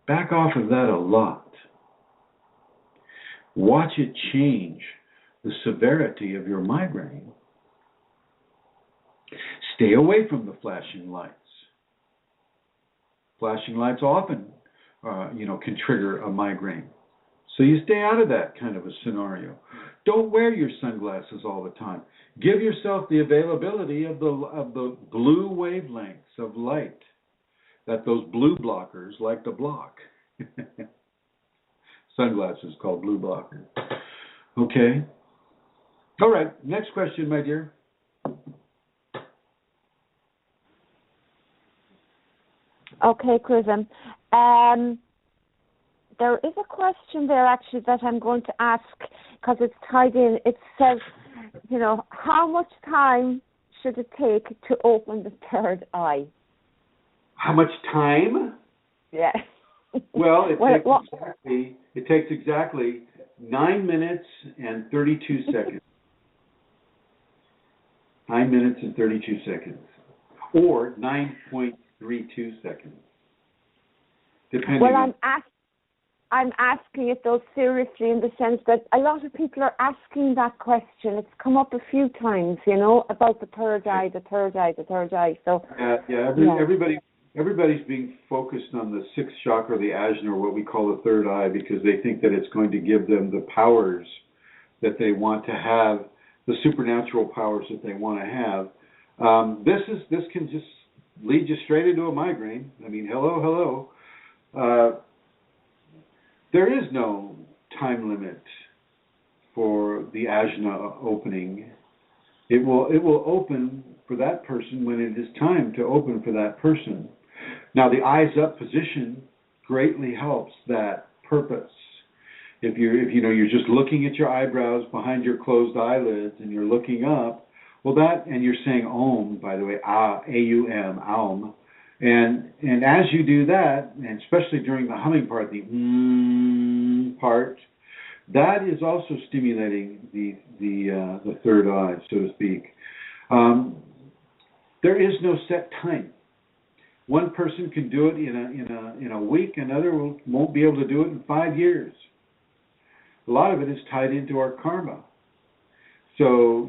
Back off of that a lot. Watch it change the severity of your migraine. Stay away from the flashing lights. Flashing lights often, can trigger a migraine. So you stay out of that kind of a scenario. Don't wear your sunglasses all the time. Give yourself the availability of the blue wavelengths of light that those blue blockers like to block. Sunglasses called blue blockers. Okay. All right. Next question, my dear. Okay, Chrism. There is a question there actually that I'm going to ask because it's tied in. It says, you know, how much time should it take to open the third eye? How much time? Yeah. Well, it takes exactly 9 minutes and 32 seconds. 9 minutes and 32 seconds. Or 9.32 seconds. Depending on... I'm asking it though seriously, in the sense that a lot of people are asking that question. It's come up a few times, about the third eye, the third eye, the third eye. So everybody's being focused on the sixth chakra, the ajna, or what we call the third eye, because they think that it's going to give them the powers that they want to have, the supernatural powers that they want to have. This can just lead you straight into a migraine. I mean, hello. There is no time limit for the ajna opening. It will open for that person when it is time to open for that person. Now, the eyes up position greatly helps that purpose. If you're just looking at your eyebrows behind your closed eyelids and you're looking up, and you're saying Om, by the way, A-U-M, Aum, and as you do that, and especially during the humming part, the part, that is also stimulating the third eye, so to speak. There is no set time. One person can do it in a week, another won't be able to do it in 5 years. A lot of it is tied into our karma. So,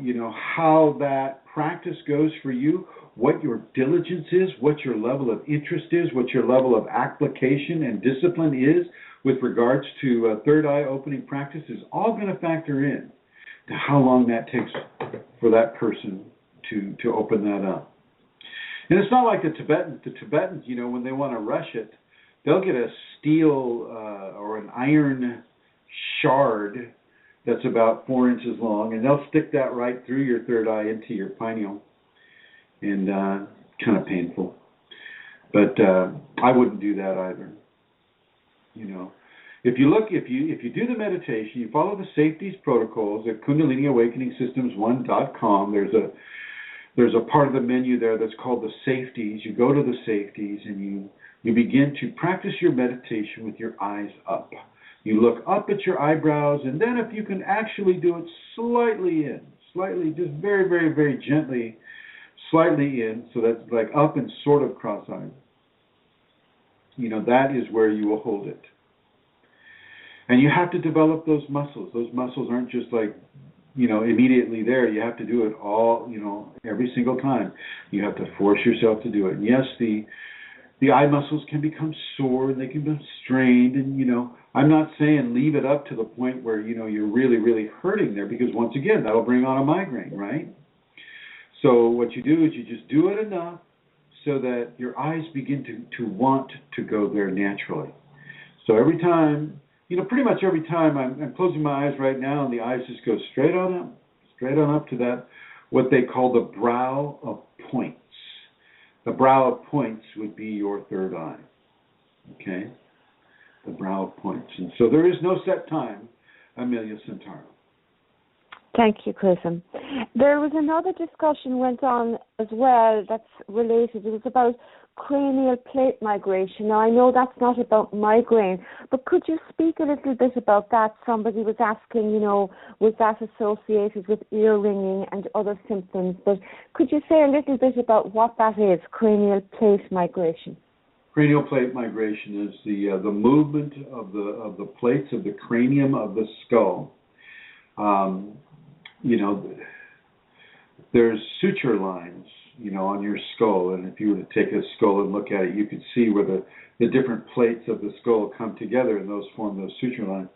how that practice goes for you, what your diligence is, what your level of interest is, what your level of application and discipline is with regards to third eye opening practice is all going to factor in to how long that takes for that person to open that up. And it's not like the Tibetans. The Tibetans, when they want to rush it, they'll get a steel or an iron shard that's about 4 inches long, and they'll stick that right through your third eye into your pineal, and kind of painful. But I wouldn't do that either. If you do the meditation, you follow the safeties protocols at KundaliniAwakeningSystems1.com. There's a part of the menu there that's called the safeties. You go to the safeties and you begin to practice your meditation with your eyes up. You look up at your eyebrows, and then if you can actually do it slightly, just very, very, very gently, slightly in, so that's like up and sort of cross-eyed. That is where you will hold it. And you have to develop those muscles. Those muscles aren't just like, immediately there. You have to do it all, every single time. You have to force yourself to do it. And yes, the eye muscles can become sore, and they can become strained, and I'm not saying leave it up to the point where you're really, really hurting there, because once again that'll bring on a migraine, right? So what you do is you just do it enough so that your eyes begin to want to go there naturally. So every time, pretty much every time I'm closing my eyes right now, and the eyes just go straight on up to that, what they call the brow of points. The brow of points would be your third eye, okay? The brow of points. And so there is no set time, Amelia Centauro. Thank you, Chrism. There was another discussion went on as well that's related. It was about cranial plate migration. Now, I know that's not about migraine, but could you speak a little bit about that? Somebody was asking, was that associated with ear ringing and other symptoms? But could you say a little bit about what that is, cranial plate migration? Cranial plate migration is the movement of the plates of the cranium of the skull. There's suture lines, on your skull, and if you were to take a skull and look at it, you could see where the different plates of the skull come together, and those form those suture lines.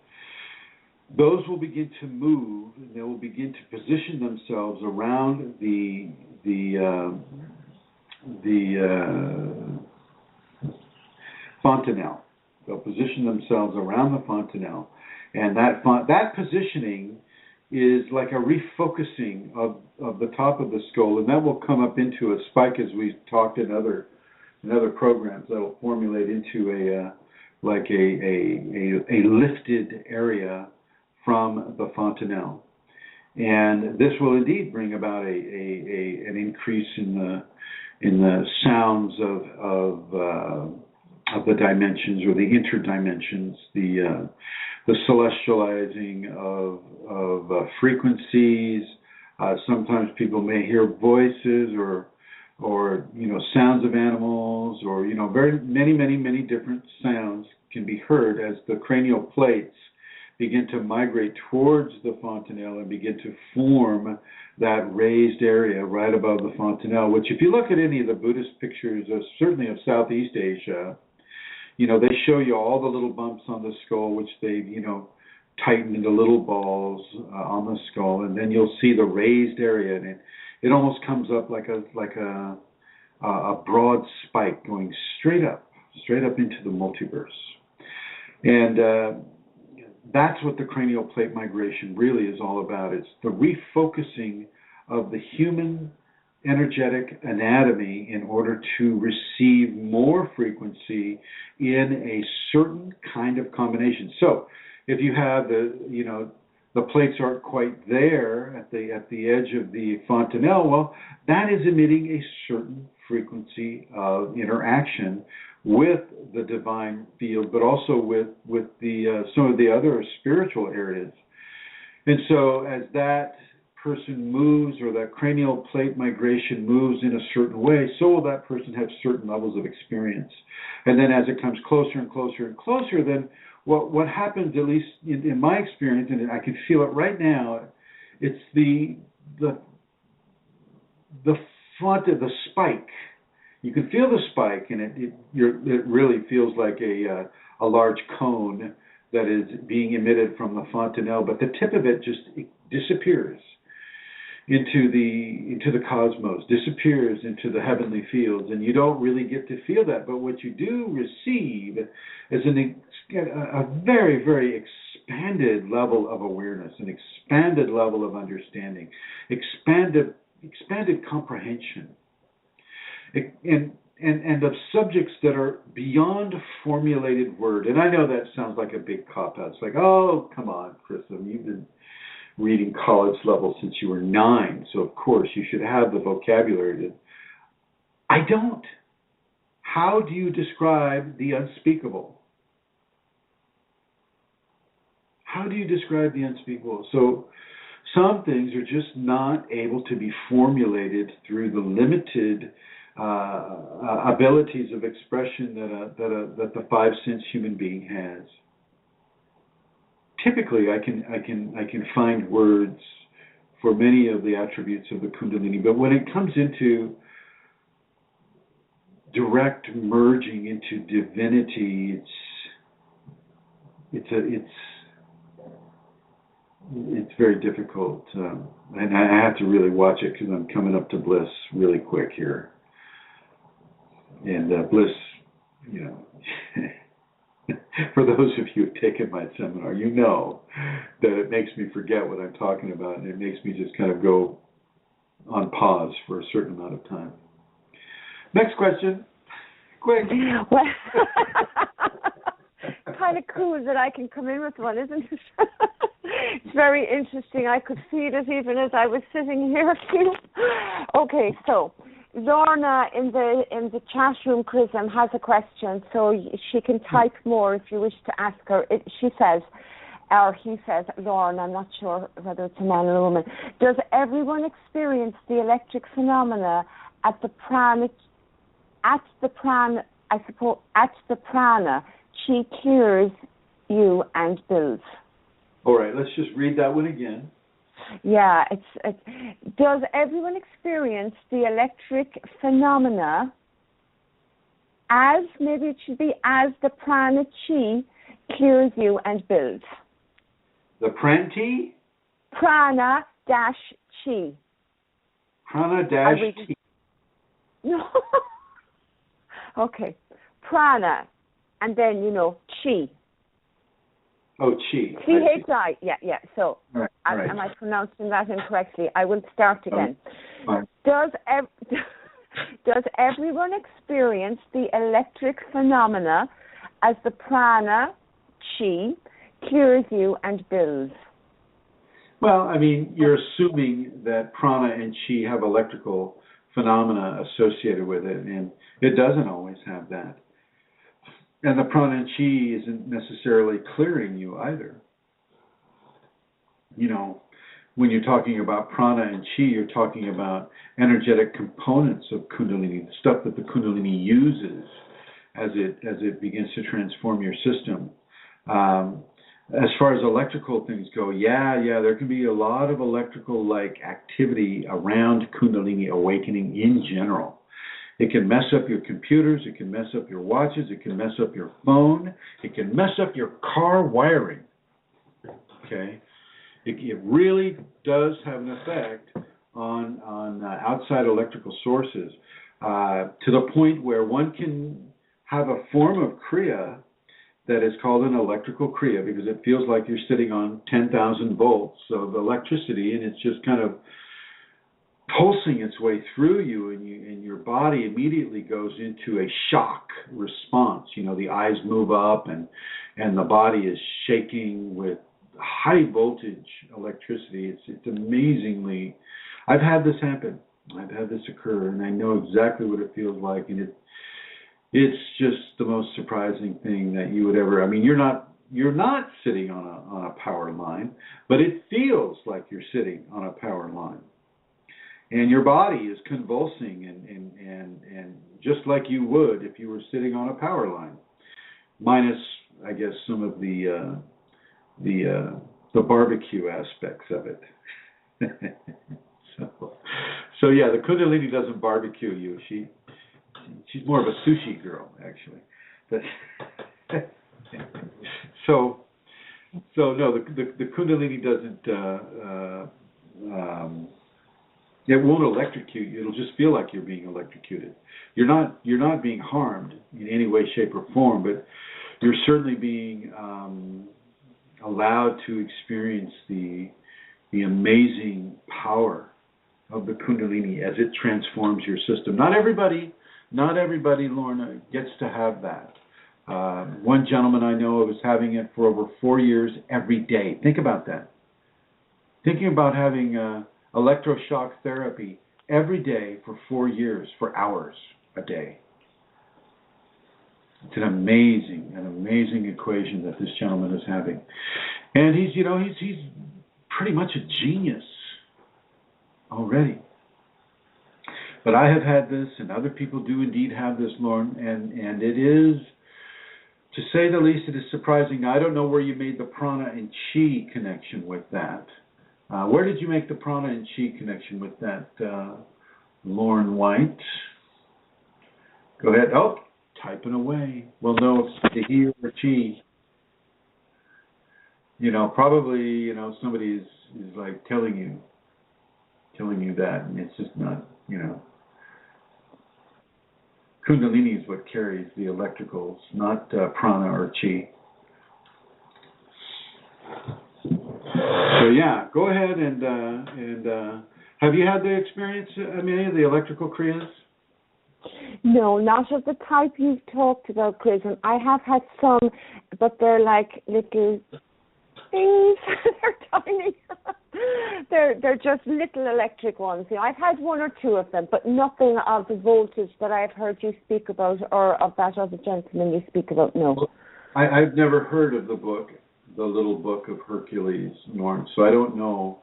Those will begin to move, and they will begin to position themselves around the fontanelle. They'll position themselves around the fontanelle, and that positioning is like a refocusing of the top of the skull, and that will come up into a spike, as we've talked in other programs. That will formulate into a lifted area from the fontanelle, and this will indeed bring about an increase in the sounds of the dimensions, or the interdimensions, the celestializing of frequencies. Sometimes people may hear voices or sounds of animals, or very many different sounds can be heard as the cranial plates begin to migrate towards the fontanelle and begin to form that raised area right above the fontanelle, which if you look at any of the Buddhist pictures, certainly of Southeast Asia, they show you all the little bumps on the skull, which they, tighten into little balls on the skull, and then you'll see the raised area, and it almost comes up like a broad spike going straight up into the multiverse. And that's what the cranial plate migration really is all about. It's the refocusing of the human energetic anatomy in order to receive more frequency in a certain kind of combination. So if you have the plates aren't quite there at the edge of the fontanelle, well, that is emitting a certain frequency of interaction with the divine field, but also with the some of the other spiritual areas. And so as that person moves, or that cranial plate migration moves in a certain way, so will that person have certain levels of experience. And then as it comes closer and closer and closer, then what happens, at least in my experience, and I can feel it right now, it's the front of the spike. You can feel the spike, and it really feels like a large cone that is being emitted from the fontanelle, but the tip of it just disappears into the cosmos, disappears into the heavenly fields, and you don't really get to feel that. But what you do receive is a very, very expanded level of awareness, an expanded level of understanding, expanded comprehension, and of subjects that are beyond formulated word. And I know that sounds like a big cop-out. It's like, oh, come on, Chrism, you've been reading college level since you were 9, so of course you should have the vocabulary. I don't. How do you describe the unspeakable? How do you describe the unspeakable? So some things are just not able to be formulated through the limited abilities of expression that the five-sense human being has. Typically, I can find words for many of the attributes of the Kundalini, but when it comes into direct merging into divinity, it's very difficult, and I have to really watch it because I'm coming up to bliss really quick here. And bliss, for those of you who've taken my seminar, you know that it makes me forget what I'm talking about, and it makes me just kind of go on pause for a certain amount of time. Next question. Quick. Well, kind of cool that I can come in with one, isn't it? It's very interesting. I could feel it even as I was sitting here. Okay, so Lorna in the chat room, Chrism, has a question, so she can type more if you wish to ask her. She says, or he says, Lorna, I'm not sure whether it's a man or a woman. Does everyone experience the electric phenomena at the prana? Chi clears you and builds. All right, let's just read that one again. Yeah, does everyone experience the electric phenomena as the prana chi clears you and builds? The pranti? Prana dash chi. Prana dash chi. No. Okay. Prana, and then, chi. Oh, chi. C-H-I, yeah. So, right. Am I pronouncing that incorrectly? I will start again. Fine. Does everyone experience the electric phenomena as the prana, chi, cures you and builds? Well, I mean, you're assuming that prana and chi have electrical phenomena associated with it, and it doesn't always have that. And the prana and chi isn't necessarily clearing you either. When you're talking about prana and chi, you're talking about energetic components of Kundalini, the stuff that the Kundalini uses as it begins to transform your system. As far as electrical things go, there can be a lot of electrical-like activity around Kundalini Awakening in general. It can mess up your computers, it can mess up your watches, it can mess up your phone, it can mess up your car wiring. Okay? It really does have an effect on outside electrical sources, to the point where one can have a form of Kriya that is called an electrical Kriya, because it feels like you're sitting on 10,000 volts of electricity, and it's just kind of pulsing its way through you, and your body immediately goes into a shock response. You know, the eyes move up, and the body is shaking with high voltage electricity. It's amazingly. I've had this happen. I've had this occur, and I know exactly what it feels like, and it's just the most surprising thing that you would ever. I mean, you're not sitting on a power line, but it feels like you're sitting on a power line. And your body is convulsing and just like you would if you were sitting on a power line, minus, I guess, some of the barbecue aspects of it. So yeah, the Kundalini doesn't barbecue you. She's more of a sushi girl, actually. But so no, the Kundalini doesn't. It won't electrocute you. It'll just feel like you're being electrocuted. You're not being harmed in any way, shape, or form, but you're certainly being allowed to experience the amazing power of the Kundalini as it transforms your system. Not everybody, Lorna, gets to have that. One gentleman I know was having it for over 4 years every day. Think about that. Thinking about having electroshock therapy every day for 4 years, for hours a day. It's an amazing equation that this gentleman is having. And he's pretty much a genius already. But I have had this, and other people do indeed have this, Lauren, and it is, to say the least, it is surprising. I don't know where you made the prana and chi connection with that. Where did you make the prana and chi connection with that, Lauren White? Go ahead. Oh, typing away. We'll know if it's he or chi. Probably, somebody is like telling you that, and it's just not, Kundalini is what carries the electricals, not prana or chi. So yeah, go ahead and have you had the experience, Amelia, the electrical kriyas? No, not of the type you've talked about, Chrism. I have had some, but they're like little things. They're tiny. They're just little electric ones. I've had 1 or 2 of them, but nothing of the voltage that I've heard you speak about, or of that other gentleman you speak about. No. I've never heard of the little book of Hercules, Norm. So I don't know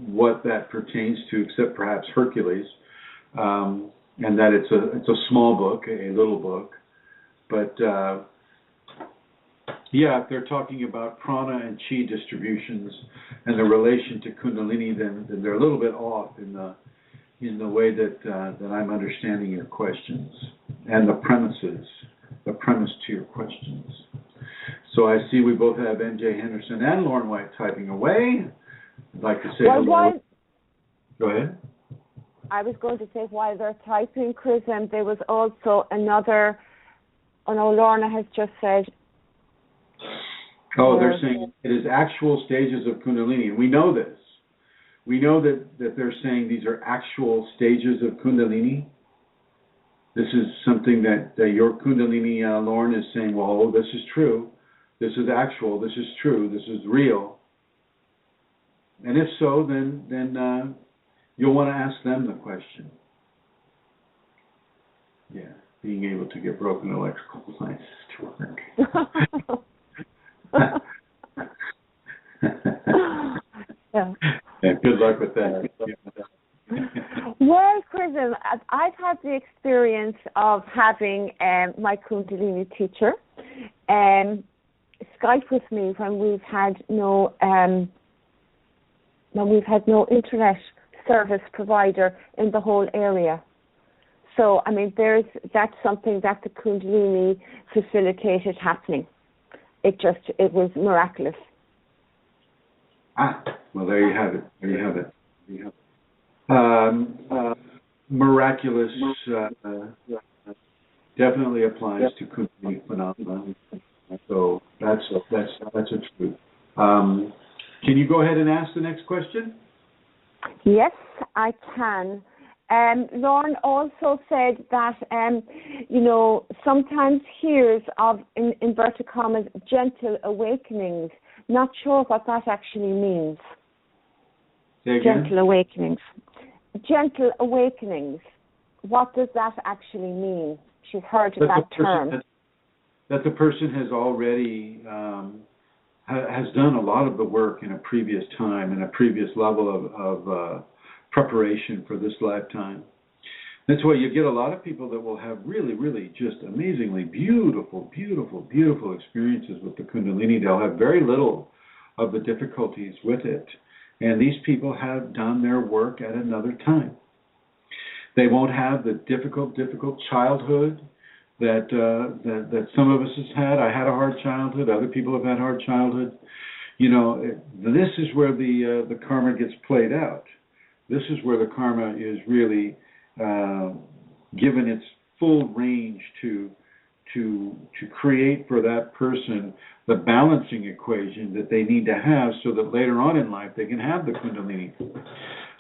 what that pertains to, except perhaps Hercules, and that it's a small book, a little book. But yeah, if they're talking about prana and chi distributions and the relation to Kundalini, then they're a little bit off in the way that I'm understanding your questions and the premise to your questions. So I see we both have MJ Henderson and Lauren White typing away. I'd like to say hello. Go ahead. I was going to say, while they're typing, Chrism, there was also another. Oh no, Lorna has just said. Oh, they're saying it is actual stages of Kundalini, and we know this. We know that they're saying these are actual stages of Kundalini. This is something that your Kundalini, Lauren, is saying, well, this is true. This is actual. This is true. This is real. And if so, then you'll want to ask them the question. Yeah, being able to get broken electrical lines to work. Yeah, good luck with that. Well, Chrism, I've had the experience of having my Kundalini teacher Skype with me when we've had no internet service provider in the whole area. So, I mean, that's something that the Kundalini facilitated happening. It was miraculous. Well, there you have it. Miraculous definitely applies to Kundalini phenomena. So that's a truth. Can you go ahead and ask the next question? Yes, I can. Lauren also said that, sometimes hears of, in inverted commas, gentle awakenings. Not sure what that actually means. Say again? Gentle awakenings. Gentle awakenings. What does that actually mean? She's heard of that term. That the person has already has done a lot of the work in a previous time, in a previous level of preparation for this lifetime. That's why you get a lot of people that will have really, really just amazingly beautiful experiences with the Kundalini. They'll have very little of the difficulties with it. And these people have done their work at another time. They won't have the difficult childhood that some of us has had. I had a hard childhood. Other people have had hard childhood. This is where the karma gets played out. This is where the karma is really given its full range to create for that person the balancing equation that they need to have so that later on in life they can have the Kundalini.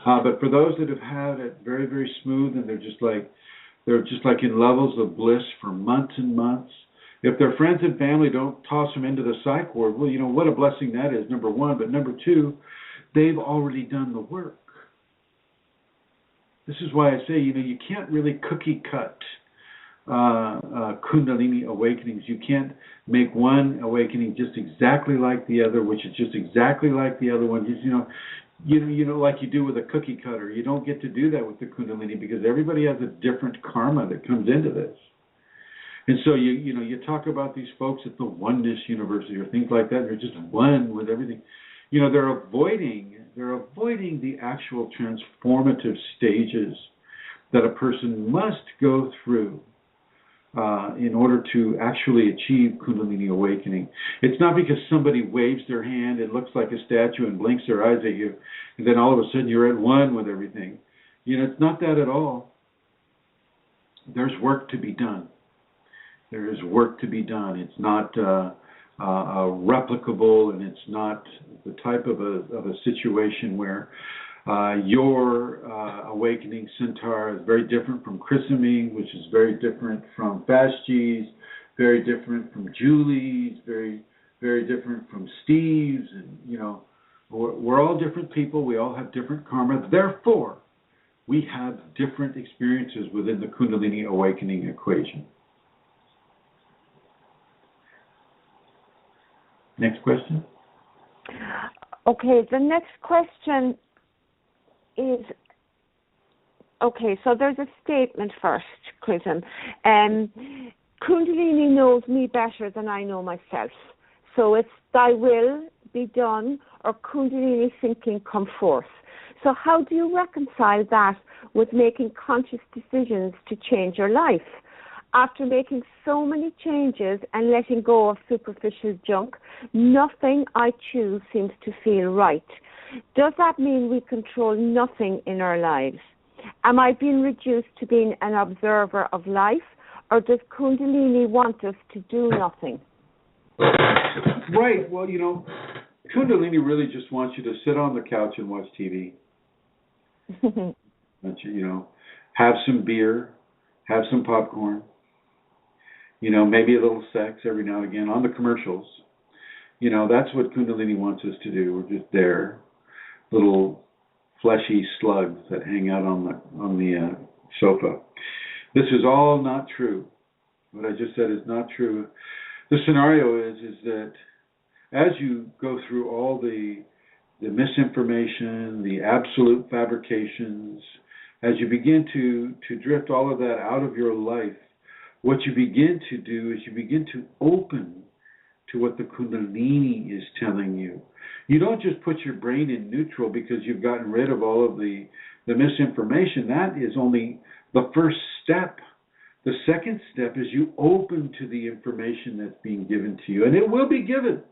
But for those that have had it very, very smooth and they're just like in levels of bliss for months and months, if their friends and family don't toss them into the psych ward, well, what a blessing that is, number one. But number two, they've already done the work. This is why I say, you can't really cookie cut Kundalini awakenings. You can't make one awakening just exactly like the other, which is just exactly like the other one. Like you do with a cookie cutter. You don't get to do that with the Kundalini because everybody has a different karma that comes into this. And so you talk about these folks at the Oneness University or things like that. They're just one with everything. They're avoiding the actual transformative stages that a person must go through in order to actually achieve Kundalini awakening. It's not because somebody waves their hand and looks like a statue and blinks their eyes at you, and then all of a sudden you're at one with everything. It's not that at all. There's work to be done. There is work to be done. It's not replicable, and it's not the type of a situation where your awakening centaur is very different from Chrism, which is very different from Vashti's, very different from Julie's, very, very different from Steve's. And, we're all different people. We all have different karma. Therefore, we have different experiences within the Kundalini awakening equation. Next question. Okay, the next question is, so there's a statement first, Chrism. Kundalini knows me better than I know myself. So it's thy will be done or Kundalini thinking come forth. So how do you reconcile that with making conscious decisions to change your life? After making so many changes and letting go of superficial junk, nothing I choose seems to feel right. Does that mean we control nothing in our lives? Am I being reduced to being an observer of life, or does Kundalini want us to do nothing? Right. Well, Kundalini really just wants you to sit on the couch and watch TV. Have some beer, have some popcorn. Maybe a little sex every now and again on the commercials. That's what Kundalini wants us to do. We're just there, little fleshy slugs that hang out on the sofa. This is all not true. What I just said is not true. The scenario is that as you go through all the misinformation, the absolute fabrications, as you begin to drift all of that out of your life, what you begin to do is you begin to open to what the Kundalini is telling you. You don't just put your brain in neutral because you've gotten rid of all of the misinformation. That is only the first step. The second step is you open to the information that's being given to you. And it will be given,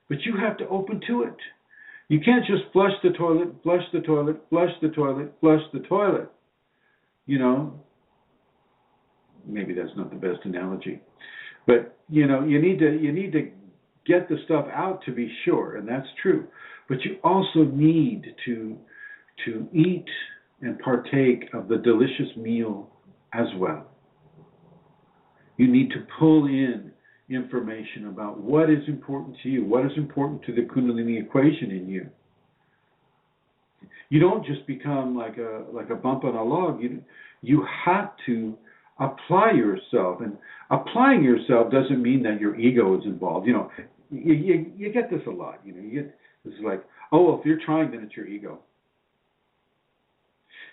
but you have to open to it. You can't just flush the toilet, flush the toilet, flush the toilet, flush the toilet. You know, maybe that's not the best analogy. But, you know, you need to get the stuff out to be sure, and that's true. But you also need to eat and partake of the delicious meal as well. You need to pull in information about what is important to you, what is important to the Kundalini equation in you. You don't just become like a bump on a log. You have to apply yourself, and applying yourself doesn't mean that your ego is involved. You know, you get this a lot. You know, you get this is like, oh, well, if you're trying, then it's your ego.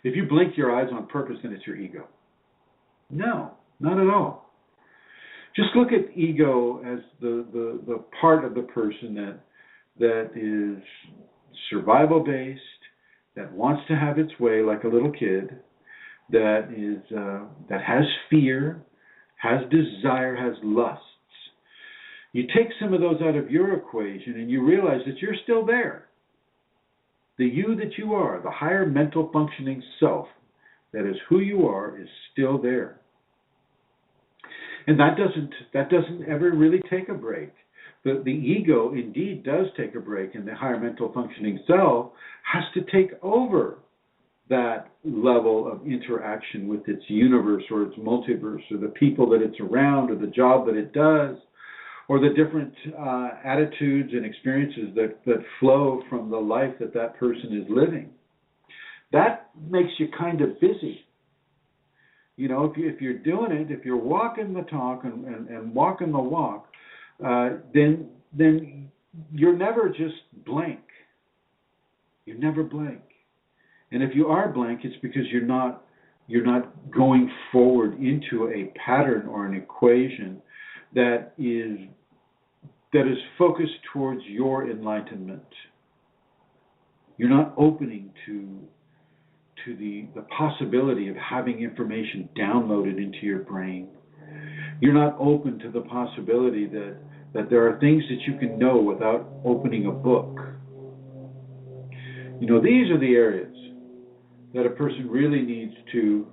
If you blink your eyes on purpose, then it's your ego. No, not at all. Just look at ego as the part of the person that is survival based, that wants to have its way like a little kid, that has fear, has desire, has lusts. You take some of those out of your equation and you realize that you're still there. The you that you are, the higher mental functioning self, that is who you are, is still there. And that doesn't ever really take a break. The ego indeed does take a break, and the higher mental functioning self has to take over that level of interaction with its universe or its multiverse or the people that it's around or the job that it does or the different attitudes and experiences that flow from the life that person is living. That makes you kind of busy. You know, if you're doing it, if you're walking the talk and walking the walk, then you're never just blank. You're never blank. And if you are blank, it's because you're not going forward into a pattern or an equation that is focused towards your enlightenment. You're not opening to the possibility of having information downloaded into your brain. You're not open to the possibility that there are things that you can know without opening a book. You know, these are the areas that a person really needs to...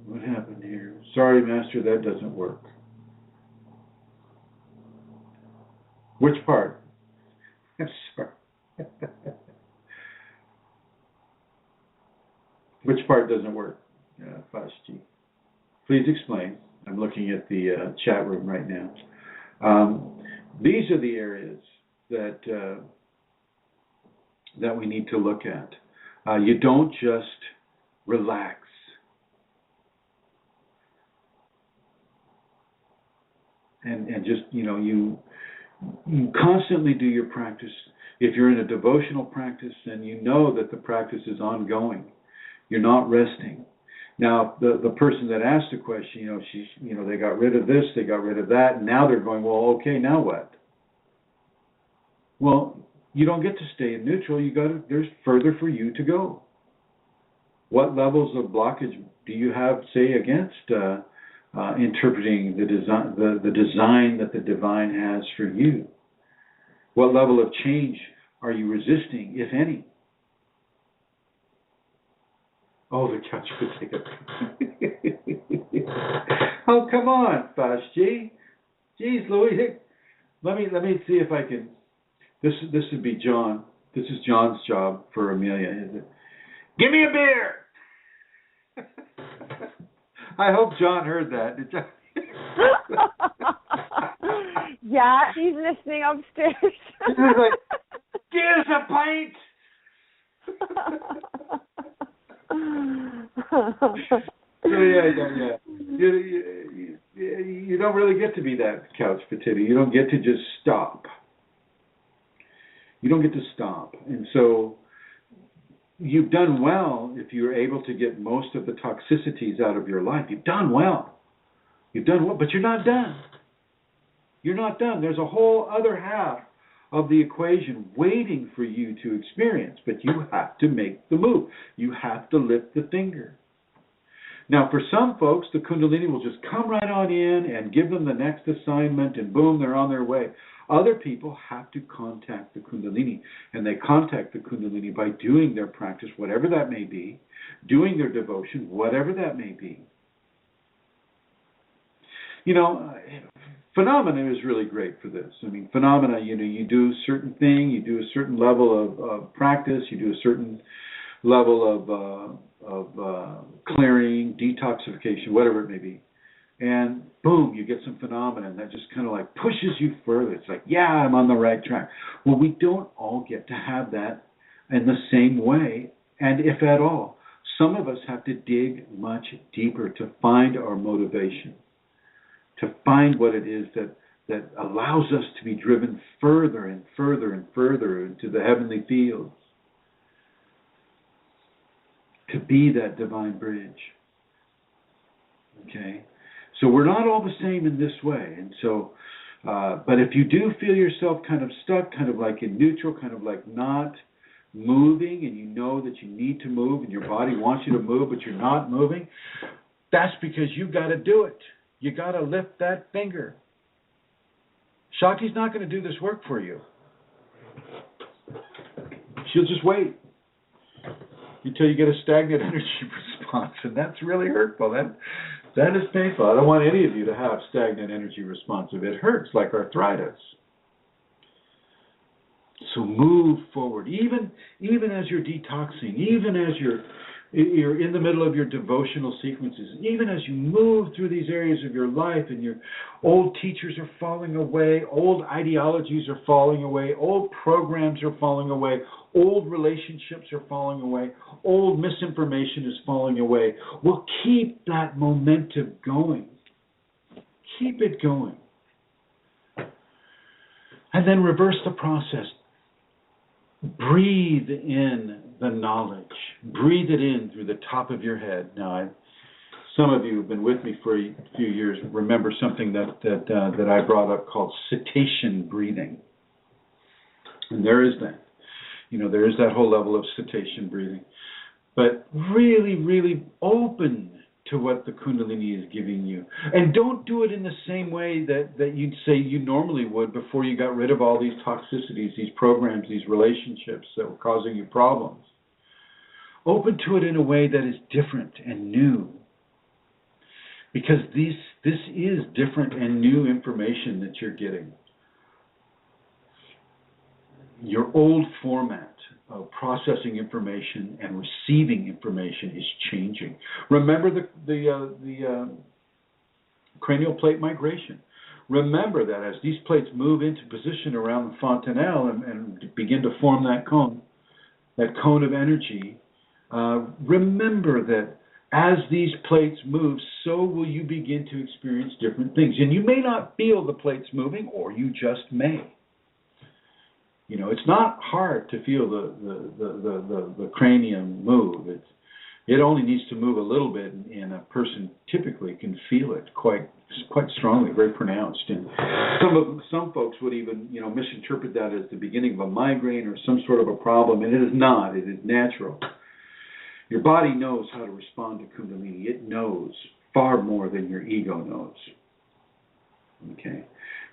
What happened here? Sorry, Master, that doesn't work. Which part? I'm sorry. Which part doesn't work, Fashji? Please explain. I'm looking at the chat room right now. These are the areas that we need to look at. You don't just relax. And just, you know, you constantly do your practice. If you're in a devotional practice, then you know that the practice is ongoing. You're not resting. Now, the person that asked the question, they got rid of this, they got rid of that, and now they're going, well, okay, now what? Well, you don't get to stay in neutral. There's further for you to go. What levels of blockage do you have, say, against interpreting the design that the divine has for you? What level of change are you resisting, if any? Oh, the couch potato. Oh, come on, Fashji. Jeez, Louis. Let me see if I can. This would be John. This is John's job for Amelia, is it? Give me a beer. I hope John heard that. Did John? Yeah, he's listening upstairs. He's like, give us a pint. So yeah. You don't really get to be that couch potato. You don't get to just stop. You don't get to stop. And so you've done well if you're able to get most of the toxicities out of your life. You've done well. You've done well, but you're not done. You're not done. There's a whole other half of the equation waiting for you to experience, but you have to make the move. You have to lift the finger. Now, for some folks, the Kundalini will just come right on in and give them the next assignment, and boom, they're on their way. Other people have to contact the Kundalini, and they contact the Kundalini by doing their practice, whatever that may be, doing their devotion, whatever that may be. You know, phenomena is really great for this. I mean, phenomena, you know, you do a certain thing, you do a certain level of practice, you do a certain level of clearing, detoxification, whatever it may be. And boom, you get some phenomenon that just kind of like pushes you further. It's like, yeah, I'm on the right track. Well, we don't all get to have that in the same way, and if at all. Some of us have to dig much deeper to find our motivation, to find what it is that allows us to be driven further and further and further into the heavenly fields, to be that divine bridge. Okay? So we're not all the same in this way. And so, but if you do feel yourself kind of stuck, kind of like in neutral, kind of like not moving, and you know that you need to move, and your body wants you to move, but you're not moving, that's because you've got to do it. You got to lift that finger. Shakti's not going to do this work for you. She'll just wait until you get a stagnant energy response, and that's really hurtful. That is painful. I don't want any of you to have stagnant energy response. It hurts like arthritis. So move forward, even as you're detoxing, even as you're in the middle of your devotional sequences, even as you move through these areas of your life and your old teachers are falling away, old ideologies are falling away, old programs are falling away, old relationships are falling away, old misinformation is falling away. Well, keep that momentum going. Keep it going. And then reverse the process. Breathe in the knowledge. Breathe it in through the top of your head. Now, some of you who have been with me for a few years remember something that I brought up called cetacean breathing. And there is that. You know, there is that whole level of cetacean breathing. But really, really open to what the Kundalini is giving you. And don't do it in the same way that you'd say you normally would before you got rid of all these toxicities, these programs, these relationships that were causing you problems. Open to it in a way that is different and new. Because this is different and new information that you're getting. Your old format of processing information and receiving information is changing. Remember the cranial plate migration. Remember that as these plates move into position around the fontanelle and begin to form that cone of energy, remember that as these plates move, so will you begin to experience different things. And you may not feel the plates moving, or you just may. You know, it's not hard to feel the cranium move. It only needs to move a little bit, and a person typically can feel it quite strongly, very pronounced. And some folks would even, you know, misinterpret that as the beginning of a migraine or some sort of a problem, and it is not. It is natural. Your body knows how to respond to Kundalini. It knows far more than your ego knows. Okay?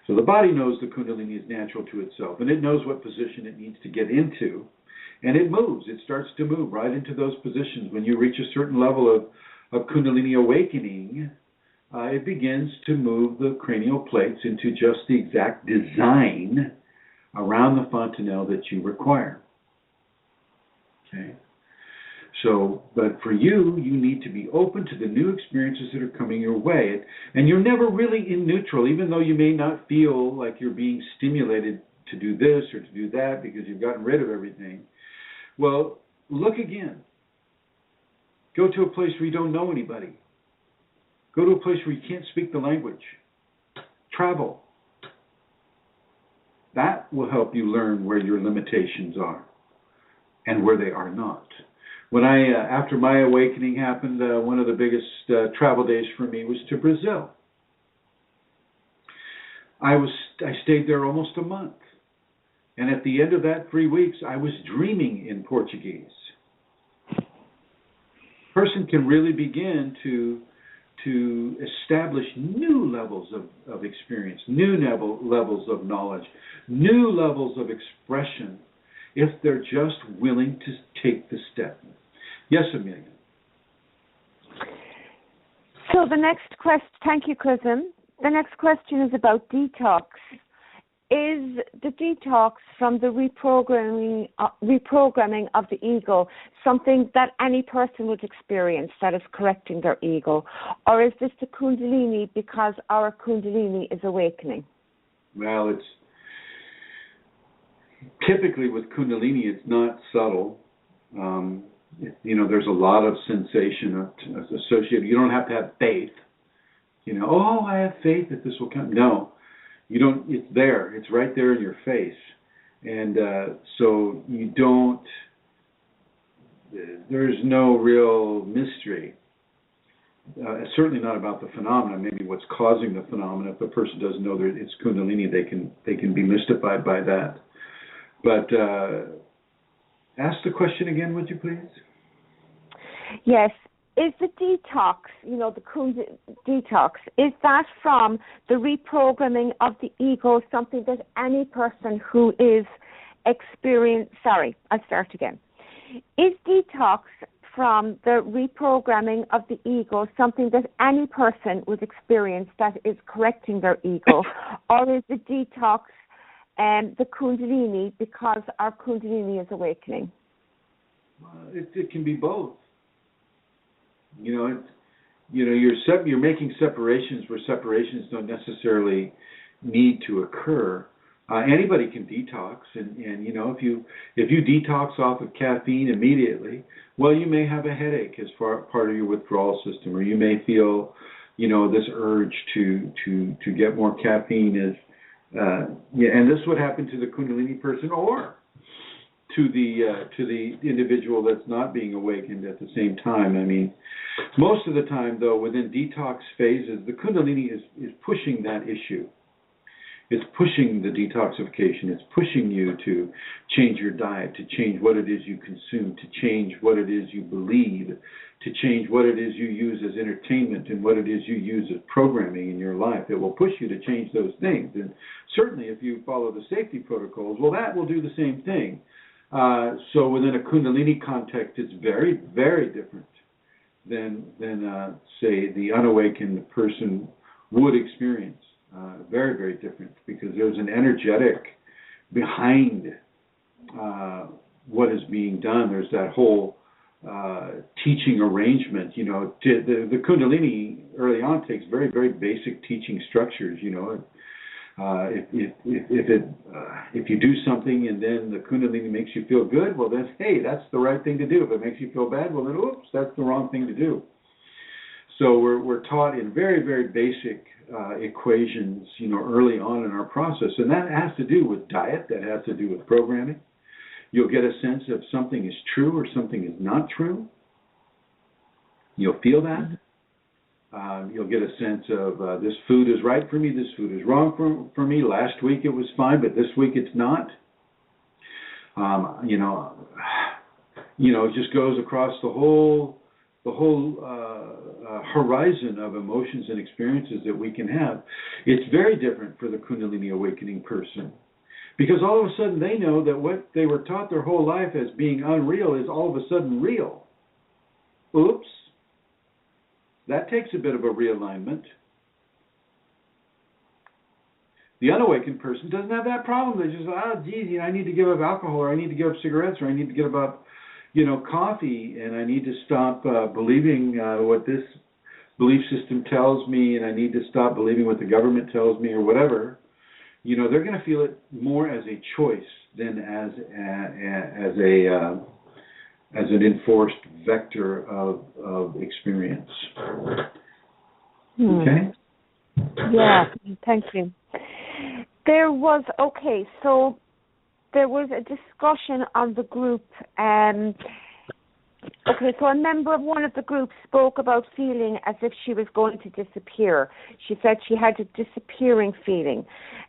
So the body knows the Kundalini is natural to itself, and it knows what position it needs to get into, and it moves. It starts to move right into those positions. When you reach a certain level of Kundalini Awakening, it begins to move the cranial plates into just the exact design around the fontanelle that you require. Okay? So, but for you need to be open to the new experiences that are coming your way. And you're never really in neutral, even though you may not feel like you're being stimulated to do this or to do that because you've gotten rid of everything. Well, look again. Go to a place where you don't know anybody. Go to a place where you can't speak the language. Travel. That will help you learn where your limitations are and where they are not. When after my awakening happened, one of the biggest travel days for me was to Brazil. I stayed there almost a month. And at the end of that 3 weeks, I was dreaming in Portuguese. A person can really begin to establish new levels of experience, new levels of knowledge, new levels of expression, if they're just willing to take the step. Yes, Amelia. So the next question, thank you, Chrism. The next question is about detox. Is the detox from the reprogramming of the ego something that any person would experience that is correcting their ego? Or is this the Kundalini because our Kundalini is awakening? Well, it's typically with Kundalini, it's not subtle. There's a lot of sensation associated. You don't have to have faith. I have faith that this will come. No. You don't. It's there. It's right there in your face, and so you don't. There's no real mystery. Certainly not about the phenomena. Maybe what's causing the phenomena. If a person doesn't know that it's Kundalini, they can be mystified by that. But ask the question again, would you please? Yes. Is the detox, the detox, is that from the reprogramming of the ego something that any person who is I'll start again. Is detox from the reprogramming of the ego something that any person would experience that is correcting their ego? Or is the detox the Kundalini because our Kundalini is awakening? It can be both. You're making separations where separations don't necessarily need to occur. Anybody can detox, and if you detox off of caffeine immediately, well, you may have a headache as part of your withdrawal system, or you may feel, this urge to get more caffeine. And this would happen to the Kundalini person, or to the individual that's not being awakened at the same time. I mean, most of the time, though, within detox phases, the Kundalini is pushing that issue. It's pushing the detoxification. It's pushing you to change your diet, to change what it is you consume, to change what it is you believe, to change what it is you use as entertainment and what it is you use as programming in your life. It will push you to change those things. And certainly if you follow the safety protocols, well, that will do the same thing. So within a Kundalini context, it's very, very different than say, the unawakened person would experience. Very, very different, because there's an energetic behind what is being done. There's that whole teaching arrangement. The Kundalini early on takes very, very basic teaching structures. If you do something and then the Kundalini makes you feel good, well then, hey, that's the right thing to do. If it makes you feel bad, well then, oops, that's the wrong thing to do. So we're taught in very, very basic equations, early on in our process, and that has to do with diet. That has to do with programming. You'll get a sense if something is true or something is not true. You'll feel that. You'll get a sense of this food is right for me, this food is wrong for me. Last week it was fine, but this week it's not. It just goes across the whole horizon of emotions and experiences that we can have. It's very different for the Kundalini awakening person, because all of a sudden they know that what they were taught their whole life as being unreal is all of a sudden real. Oops. That takes a bit of a realignment. The unawakened person doesn't have that problem. They just, I need to give up alcohol, or I need to give up cigarettes, or I need to give up, coffee, and I need to stop believing what this belief system tells me, and I need to stop believing what the government tells me, or whatever. They're going to feel it more as a choice than as an enforced vector of experience. Okay? Yeah, thank you. There was a discussion on the group Okay, so a member of one of the groups spoke about feeling as if she was going to disappear. She said she had a disappearing feeling.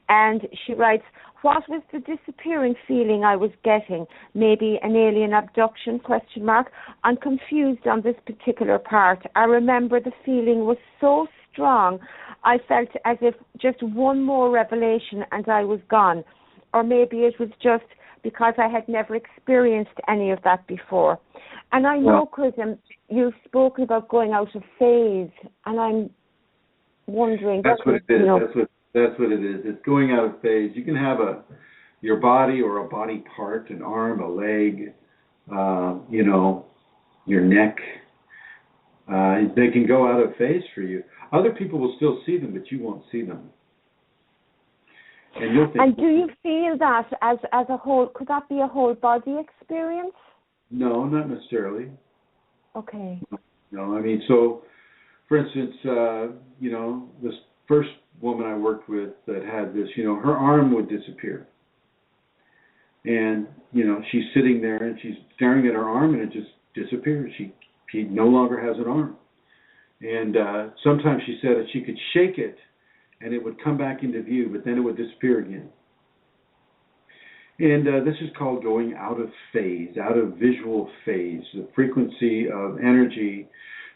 And she writes, what was the disappearing feeling I was getting? Maybe an alien abduction, question mark. I'm confused on this particular part. I remember the feeling was so strong, I felt as if just one more revelation and I was gone. Or maybe it was just because I had never experienced any of that before. And I know, Chrism, you've spoken about going out of phase, and I'm wondering. That's what it is. That's what it is. It's going out of phase. You can have your body or a body part, an arm, a leg, your neck. They can go out of phase for you. Other people will still see them, but you won't see them. And you'll think. And do you feel that as a whole? Could that be a whole body experience? No, not necessarily. Okay. No, I mean, so, for instance, this first woman I worked with that had this, her arm would disappear. And, she's sitting there and she's staring at her arm and it just disappears. She no longer has an arm. And sometimes she said that she could shake it and it would come back into view, but then it would disappear again. And this is called going out of phase, out of visual phase. The frequency of energy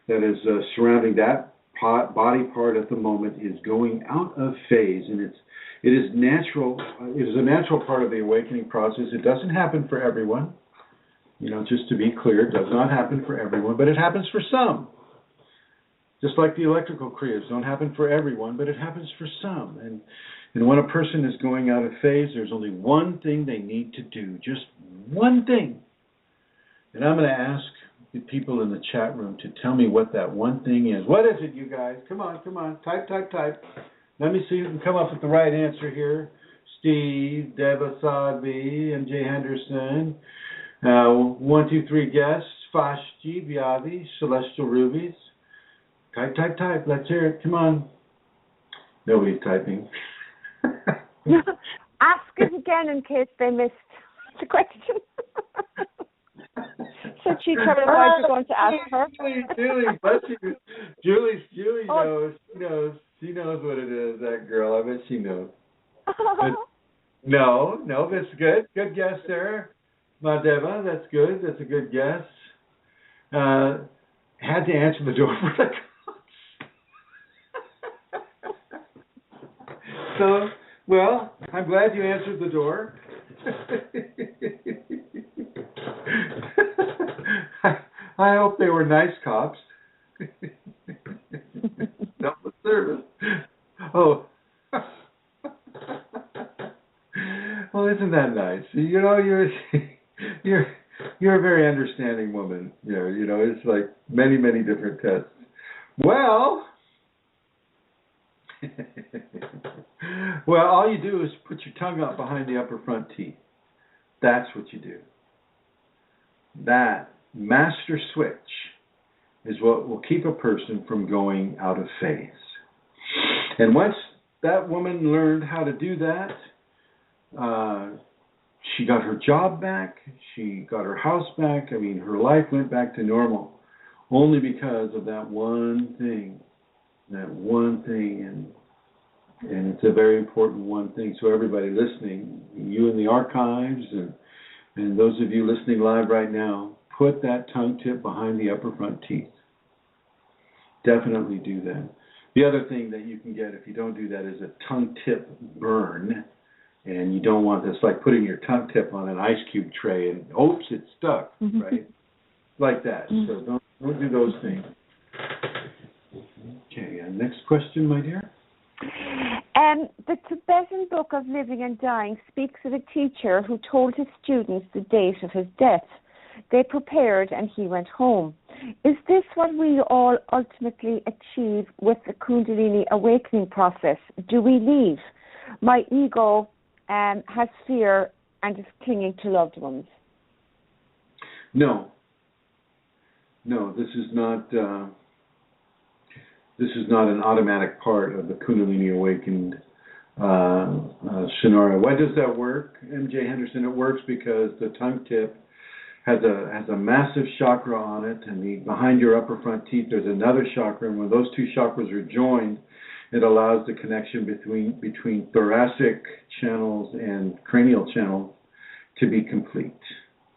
that is surrounding that body part at the moment is going out of phase, and it is natural. It is a natural part of the awakening process. It doesn't happen for everyone. Just to be clear, it does not happen for everyone, but it happens for some. Just like the electrical kriyas don't happen for everyone, but it happens for some. And when a person is going out of phase, there's only one thing they need to do, just one thing. And I'm going to ask the people in the chat room to tell me what that one thing is. What is it, you guys? Come on. Type. Let me see who can come up with the right answer here. Steve, Deva Sadvi, MJ Henderson. 1, 2, 3 guests. Fashti, Viavi, Celestial Rubies. Type. Let's hear it. Come on. Nobody's typing. Ask it again in case they missed the question. So she told her what you're going to ask her. Julie, bless you. Julie knows. She knows what it is, that girl. I bet she knows. No, that's good. Good guess there. Madeva, that's good. That's a good guess. Had to answer the door for the So, well, I'm glad you answered the door. I hope they were nice cops. Self service. Oh. Well, isn't that nice? You're a very understanding woman. It's like many, many different tests. Well. Well, all you do is put your tongue up behind the upper front teeth. That's what you do. That master switch is what will keep a person from going out of phase. And once that woman learned how to do that, she got her job back, she got her house back. I mean, her life went back to normal only because of that one thing. And it's a very important one thing. So everybody listening, you in the archives and those of you listening live right now, put that tongue tip behind the upper front teeth. Definitely do that. The other thing that you can get if you don't do that is a tongue tip burn. And you don't want this, like putting your tongue tip on an ice cube tray and, oops, it's stuck, right? Like that. So don't do those things. Okay, next question, my dear. The Tibetan Book of Living and Dying speaks of a teacher who told his students the date of his death. They prepared and he went home. Is this what we all ultimately achieve with the Kundalini Awakening process? Do we leave? My ego has fear and is clinging to loved ones. No, this is not an automatic part of the Kundalini Awakened scenario. Why does that work, MJ Henderson? It works because the tongue tip has a massive chakra on it, and behind your upper front teeth there's another chakra, and when those two chakras are joined, it allows the connection between thoracic channels and cranial channels to be complete.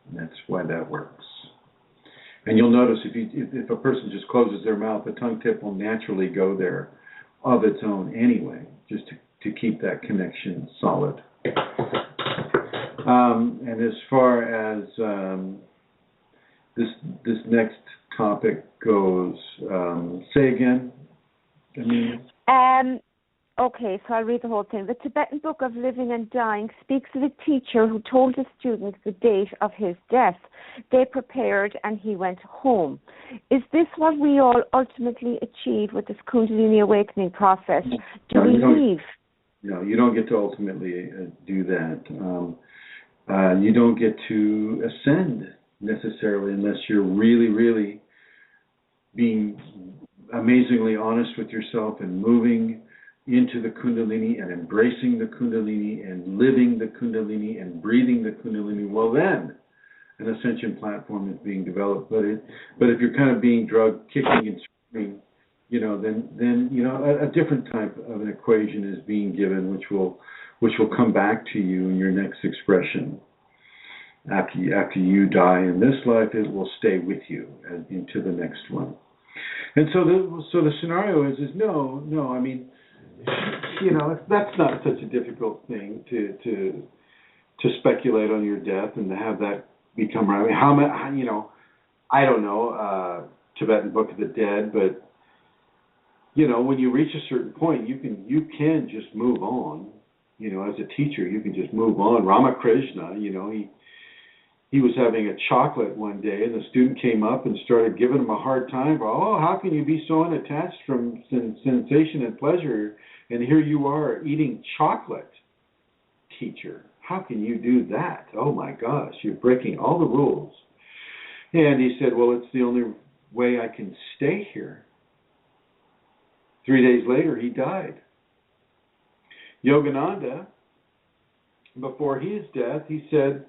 And that's why that works. And you'll notice if a person just closes their mouth, the tongue tip will naturally go there of its own anyway, just to keep that connection solid. And as far as this next topic goes, say again, Okay, so I'll read the whole thing. The Tibetan Book of Living and Dying speaks of a teacher who told his students the date of his death. They prepared and he went home. Is this what we all ultimately achieve with this Kundalini Awakening process? Do we leave? No, you don't get to ultimately do that. You don't get to ascend necessarily unless you're really, really being amazingly honest with yourself and moving into the Kundalini and embracing the Kundalini and living the Kundalini and breathing the Kundalini. Well, then an ascension platform is being developed. But if you're kind of being drugged, kicking and screaming, then a different type of an equation is being given, which will come back to you in your next expression. After you die in this life, it will stay with you into the next one. And so the scenario is no. I mean, that's not such a difficult thing to speculate on your death and to have that become right. I mean, I don't know Tibetan Book of the Dead, but when you reach a certain point, you can just move on. As a teacher, you can just move on. Ramakrishna, he was having a chocolate one day, and the student came up and started giving him a hard time. Oh, how can you be so unattached from sensation and pleasure? And here you are eating chocolate, teacher. How can you do that? Oh my gosh, you're breaking all the rules. And he said, well, it's the only way I can stay here. 3 days later, he died. Yogananda, before his death, he said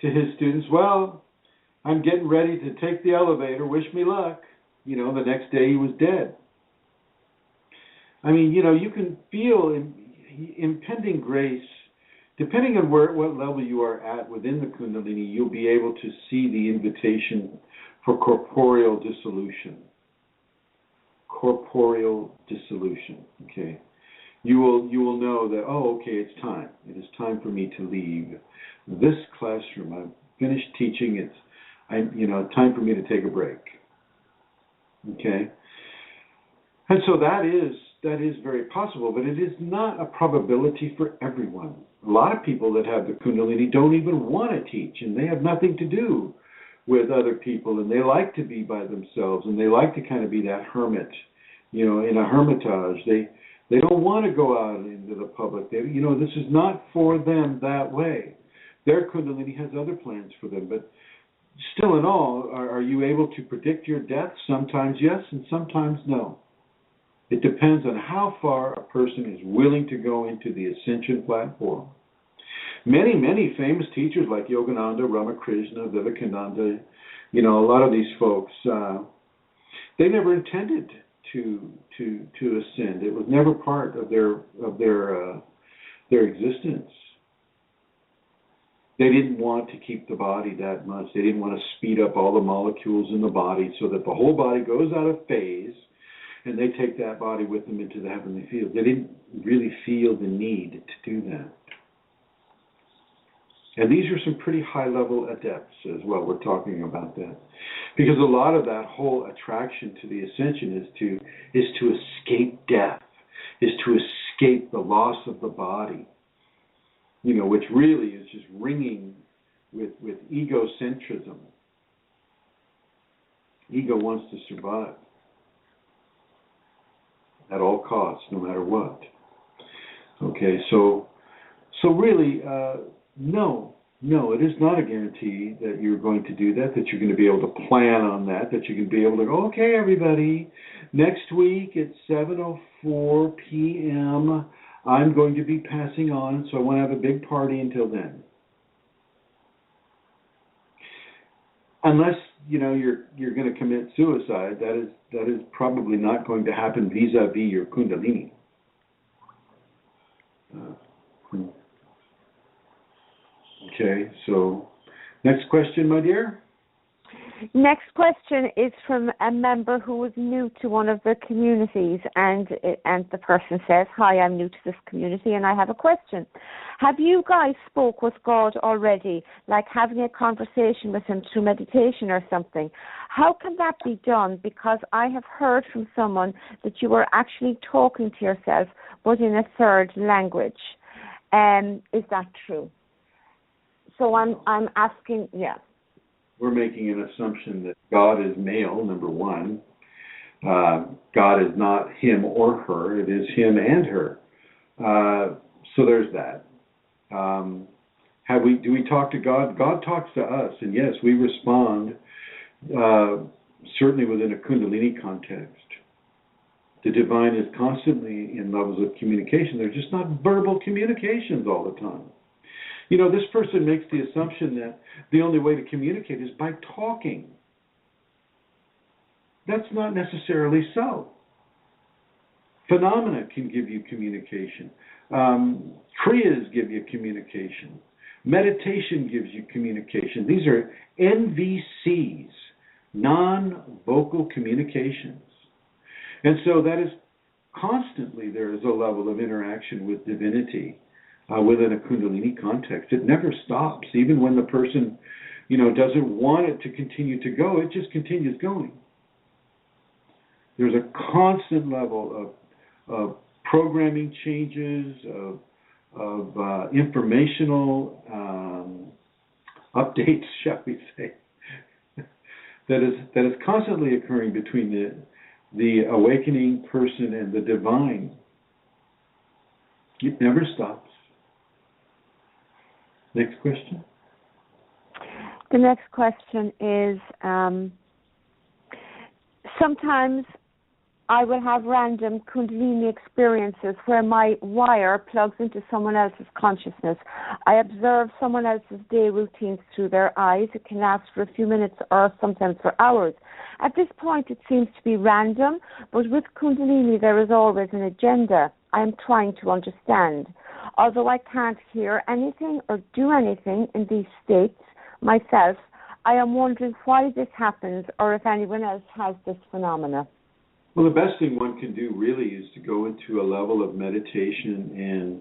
to his students, well, I'm getting ready to take the elevator. Wish me luck. The next day he was dead. I mean, you can feel impending grace. Depending on what level you are at within the Kundalini, you'll be able to see the invitation for corporeal dissolution. Corporeal dissolution, okay? You will know that, okay, it's time. It is time for me to leave this classroom. I've finished teaching. It's time for me to take a break. Okay? And so that is very possible, but it is not a probability for everyone. A lot of people that have the Kundalini don't even want to teach, and they have nothing to do with other people, and they like to be by themselves, and they like to kind of be that hermit, in a hermitage. They don't want to go out into the public. This is not for them that way. Their Kundalini has other plans for them, but still in all, are you able to predict your death? Sometimes yes, and sometimes no. It depends on how far a person is willing to go into the ascension platform. Many, many famous teachers like Yogananda, Ramakrishna, Vivekananda, a lot of these folks, they never intended to ascend. It was never part of their existence. They didn't want to keep the body that much. They didn't want to speed up all the molecules in the body so that the whole body goes out of phase and they take that body with them into the heavenly field. They didn't really feel the need to do that. And these are some pretty high-level adepts as well. We're talking about that. Because a lot of that whole attraction to the ascension is to escape death, is to escape the loss of the body, which really is just ringing with egocentrism. Ego wants to survive at all costs, no matter what. Okay, so really, no, it is not a guarantee that you're going to do that you're going to be able to plan on that you're going to be able to go, okay, everybody, next week at 7:04 p.m., I'm going to be passing on, so I want to have a big party until then. unless you're going to commit suicide, that is probably not going to happen vis-a-vis your Kundalini. Okay, so next question, my dear. Next question is from a member who was new to one of the communities, and the person says, "Hi, I'm new to this community, and I have a question. Have you guys spoke with God already, like having a conversation with Him through meditation or something? How can that be done? Because I have heard from someone that you were actually talking to yourself, but in a third language. Is that true?" So I'm asking, yeah. We're making an assumption that God is male, number one. God is not him or her. It is him and her. So there's that. Do we talk to God? God talks to us, and yes, we respond, certainly within a Kundalini context. The divine is constantly in levels of communication. They're just not verbal communications all the time. This person makes the assumption that the only way to communicate is by talking. That's not necessarily so. Phenomena can give you communication. Kriyas give you communication. Meditation gives you communication. These are NVCs, non-vocal communications. And so that is constantly there is a level of interaction with divinity. Within a Kundalini context. It never stops. Even when the person, doesn't want it to continue to go, it just continues going. There's a constant level of programming changes, of informational updates, shall we say, that is constantly occurring between the awakening person and the divine. It never stops. Next question. The next question is, sometimes I will have random Kundalini experiences where my wire plugs into someone else's consciousness. I observe someone else's day routines through their eyes. It can last for a few minutes or sometimes for hours. At this point, it seems to be random, but with Kundalini, there is always an agenda. I am trying to understand. Although I can't hear anything or do anything in these states myself, I am wondering why this happens or if anyone else has this phenomena. Well, the best thing one can do really is to go into a level of meditation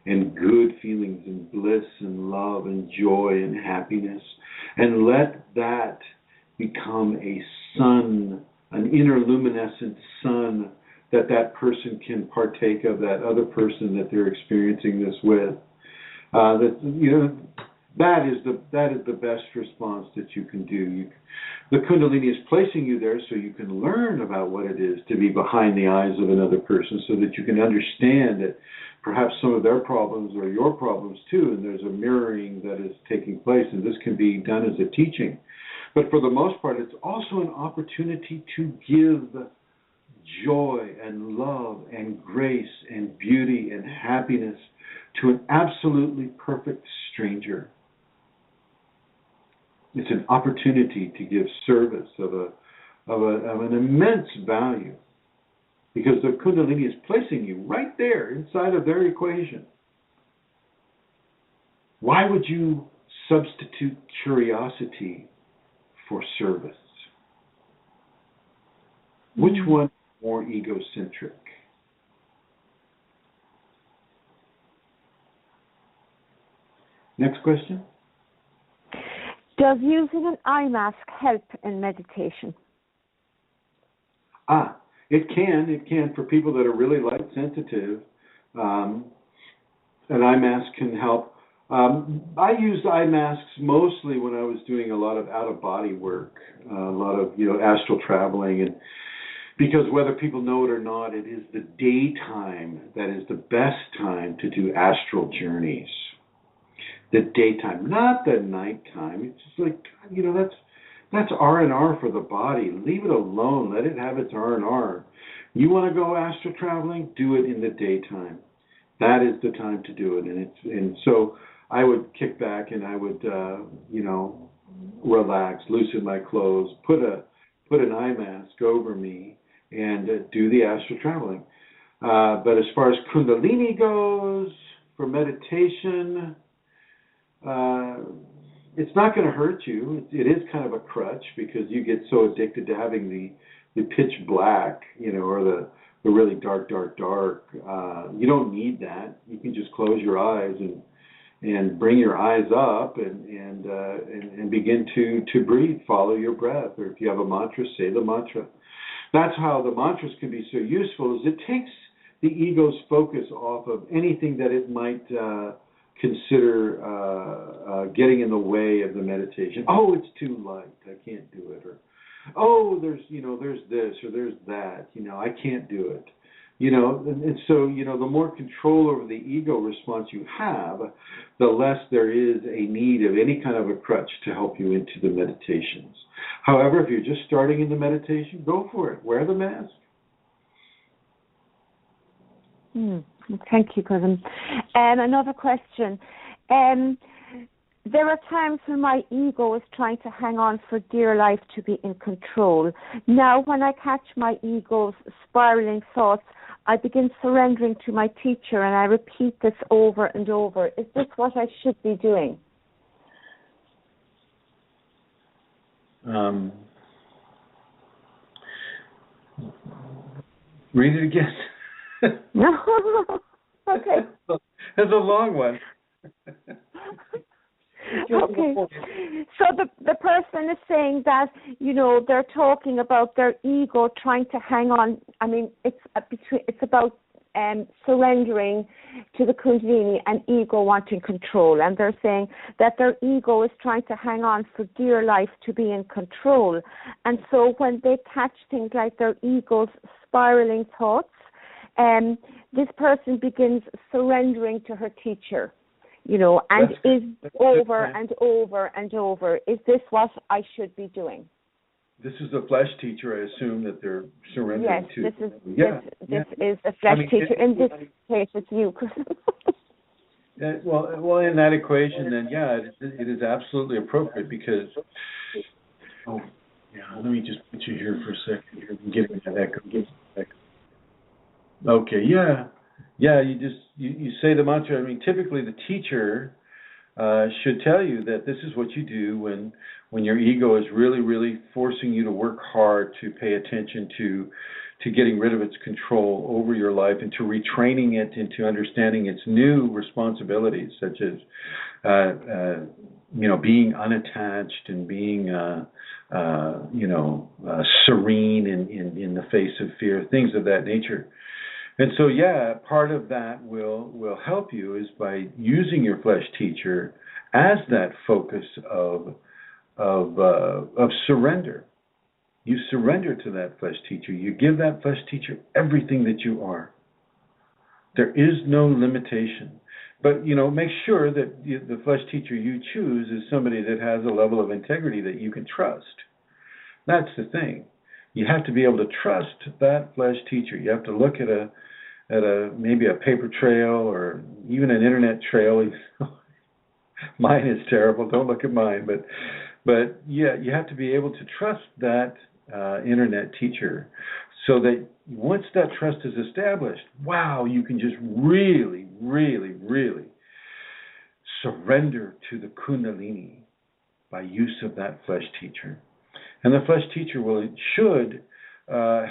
and good feelings and bliss and love and joy and happiness, and let that become a sun, an inner luminescent sun that person can partake of, that other person that they're experiencing this with. That is the best response that you can do. The Kundalini is placing you there so you can learn about what it is to be behind the eyes of another person, so that you can understand that perhaps some of their problems are your problems too, and there's a mirroring that is taking place, and this can be done as a teaching. But for the most part, it's also an opportunity to give joy and love and grace and beauty and happiness to an absolutely perfect stranger. It's an opportunity to give service of an immense value, because the Kundalini is placing you right there inside of their equation. Why would you substitute curiosity for service? Which one is more egocentric? Next question. Does using an eye mask help in meditation? It can for people that are really light sensitive. An eye mask can help. I used eye masks mostly when I was doing a lot of out-of-body work, a lot of astral traveling, and because whether people know it or not, it is the daytime that is the best time to do astral journeys. The daytime, not the nighttime. It's just like, that's R&R for the body. Leave it alone. Let it have its R&R. You want to go astral traveling? Do it in the daytime. That is the time to do it. And so I would kick back and I would, relax, loosen my clothes, put an eye mask over me, and do the astral traveling. But as far as Kundalini goes, for meditation, it's not going to hurt you. It is kind of a crutch because you get so addicted to having the pitch black, or the really dark. You don't need that. You can just close your eyes and bring your eyes up and begin to breathe. Follow your breath, or if you have a mantra, say the mantra. That's how the mantras can be so useful. Is it takes the ego's focus off of anything that it might consider getting in the way of the meditation. Oh, it's too light, I can't do it. Or, oh, there's this or there's that, I can't do it. And so, the more control over the ego response you have, the less there is a need of any kind of a crutch to help you into the meditations. However, if you're just starting in the meditation, go for it. Wear the mask. Thank you, Chrism. Another question. There are times when my ego is trying to hang on for dear life to be in control. Now, when I catch my ego's spiraling thoughts, I begin surrendering to my teacher, and I repeat this over and over. Is this what I should be doing? Read it again. No. Okay. That's a long one. Okay. So the person is saying that, they're talking about their ego trying to hang on. I mean, it's about surrendering to the Kundalini and ego wanting control. And they're saying that their ego is trying to hang on for dear life to be in control. And so when they catch things like their ego's spiraling thoughts, this person begins surrendering to her teacher, and is over and over and over. Is this what I should be doing? This is the flesh teacher, I assume, that they're surrendering to. Yes, this is a flesh teacher. In this case, it's you. Well, in that equation, then, it is absolutely appropriate because. Oh, yeah. Let me just put you here for a second. I'm getting that echo. Okay, yeah. You say the mantra. I mean, typically the teacher should tell you that this is what you do when your ego is really, really forcing you to work hard to pay attention to getting rid of its control over your life and to retraining it into understanding its new responsibilities, such as being unattached and being serene in the face of fear, things of that nature. And so, part of that will help you is by using your flesh teacher as that focus of surrender. You surrender to that flesh teacher. You give that flesh teacher everything that you are. There is no limitation. But, make sure that the flesh teacher you choose is somebody that has a level of integrity that you can trust. That's the thing. You have to be able to trust that flesh teacher. You have to look at maybe a paper trail or even an internet trail. Mine is terrible. Don't look at mine. But you have to be able to trust that internet teacher, so that once that trust is established, you can just really, really, really surrender to the Kundalini by use of that flesh teacher. And the flesh teacher should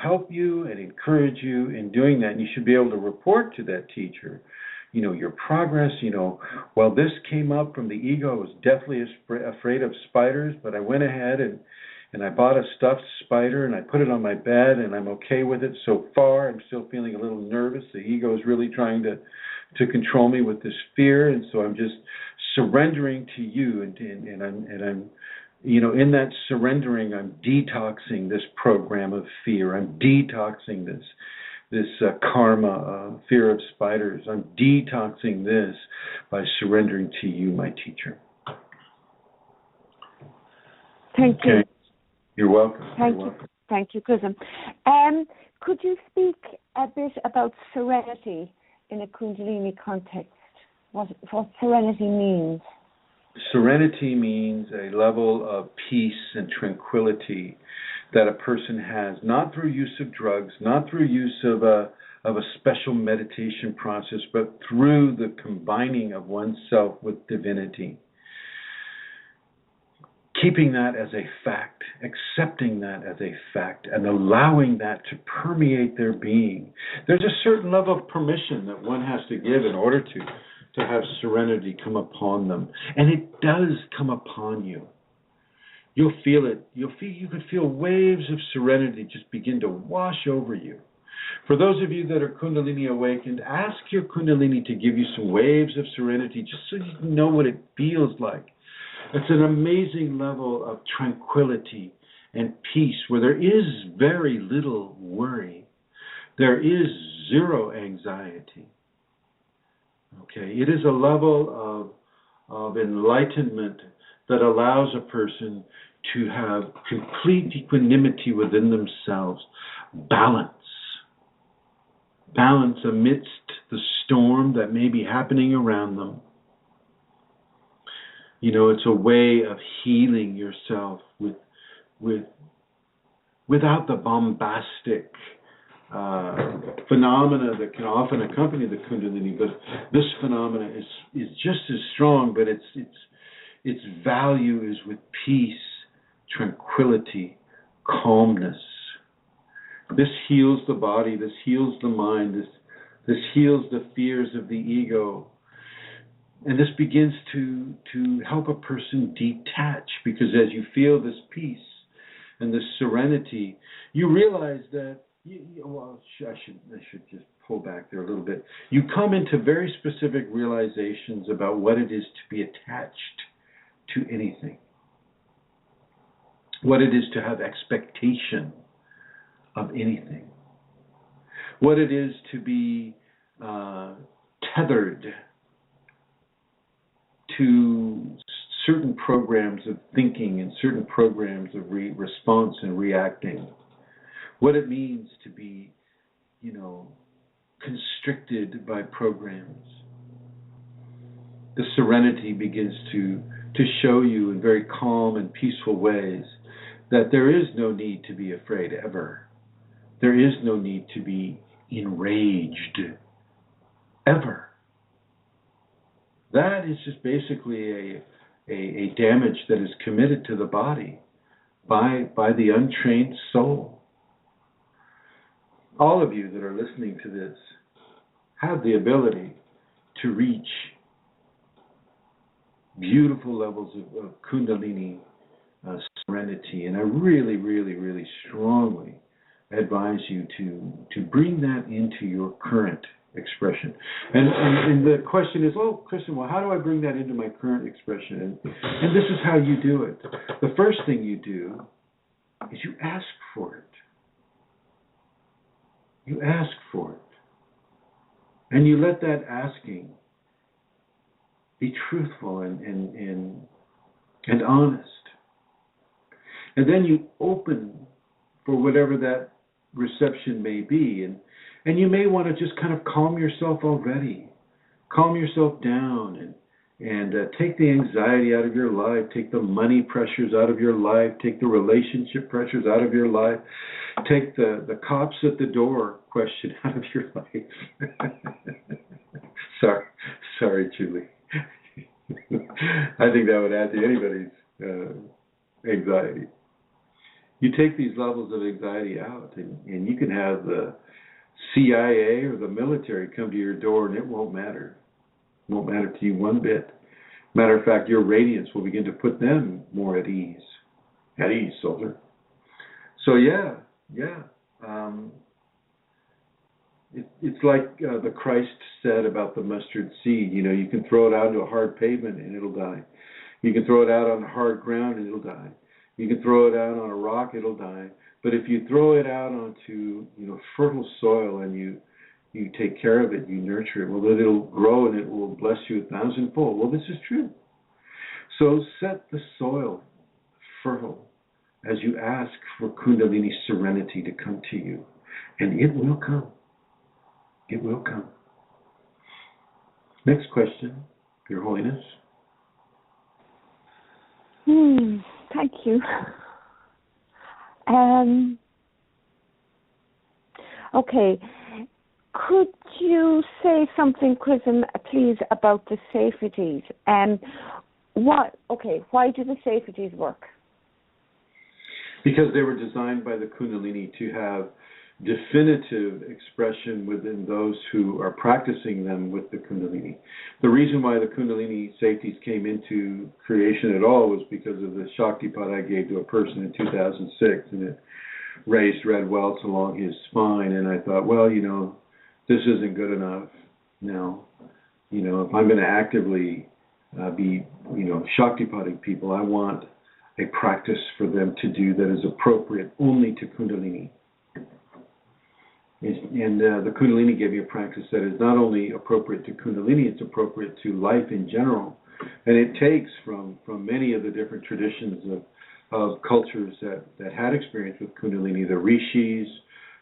help you and encourage you in doing that. And you should be able to report to that teacher, your progress. This came up from the ego. I was deathly afraid of spiders, but I went ahead and I bought a stuffed spider and I put it on my bed and I'm okay with it so far. I'm still feeling a little nervous. The ego is really trying to control me with this fear. And so I'm just surrendering to you and I'm in that surrendering, I'm detoxing this program of fear. I'm detoxing this karma, fear of spiders. I'm detoxing this by surrendering to you, my teacher. Thank you. You're welcome. Thank you, Chrism. Could you speak a bit about serenity in a Kundalini context? What serenity means? Serenity means a level of peace and tranquility that a person has, not through use of drugs, not through use of a special meditation process, but through the combining of oneself with divinity. Keeping that as a fact, accepting that as a fact, and allowing that to permeate their being. There's a certain level of permission that one has to give in order to have serenity come upon them. And it does come upon you. You'll feel it. You can feel waves of serenity just begin to wash over you. For those of you that are Kundalini awakened, ask your Kundalini to give you some waves of serenity just so you can know what it feels like. It's an amazing level of tranquility and peace where there is very little worry. There is zero anxiety. Okay, it is a level of enlightenment that allows a person to have complete equanimity within themselves, balance amidst the storm that may be happening around them. You know, it's a way of healing yourself without the bombastic phenomena that can often accompany the Kundalini. But this phenomena is just as strong, but its value is with peace, tranquility, calmness. This heals the body, this heals the mind, this heals the fears of the ego. And this begins to help a person detach, because as you feel this peace and this serenity, you realize that, I should just pull back there a little bit. You come into very specific realizations about what it is to be attached to anything, what it is to have expectation of anything, what it is to be tethered to certain programs of thinking and certain programs of response and reacting. What it means to be, constricted by programs. The serenity begins to show you in very calm and peaceful ways that there is no need to be afraid ever. There is no need to be enraged ever. That is just basically a damage that is committed to the body by the untrained soul. All of you that are listening to this have the ability to reach beautiful levels of Kundalini serenity, and I really, really, really strongly advise you to bring that into your current expression. And the question is, Chrism, how do I bring that into my current expression? And this is how you do it. The first thing you do is you ask for it. You ask for it. And you let that asking be truthful and honest. And then you open for whatever that reception may be. And you may want to just kind of calm yourself already. Calm yourself down and take the anxiety out of your life. Take the money pressures out of your life. Take the relationship pressures out of your life. Take the cops at the door question out of your life. Sorry, Julie. I think that would add to anybody's anxiety. You take these levels of anxiety out, and you can have the CIA or the military come to your door, and it won't matter. It won't matter to you one bit. Matter of fact, your radiance will begin to put them more at ease. At ease, soldier. So yeah. It's like the Christ said about the mustard seed. You can throw it out into a hard pavement and it'll die. You can throw it out on hard ground and it'll die. You can throw it out on a rock, it'll die. But if you throw it out onto fertile soil and you take care of it, you nurture it, well, then it'll grow and it will bless you 1,000-fold. Well, this is true. So set the soil fertile as you ask for Kundalini serenity to come to you. And it will come. It will come. Next question, Your Holiness. Thank you. Okay. Could you say something, Chrism, please, about the safeties? Why do the safeties work? Because they were designed by the Kundalini to have definitive expression within those who are practicing them with the Kundalini. The reason why the Kundalini safeties came into creation at all was because of the Shaktipat I gave to a person in 2006, and it raised red welts along his spine, and I thought, well, this isn't good enough. Now, if I'm going to actively be, Shaktipating people, I want a practice for them to do that is appropriate only to Kundalini. And the Kundalini gave me a practice that is not only appropriate to Kundalini, it's appropriate to life in general. And it takes from many of the different traditions of cultures that had experience with Kundalini, the Rishis,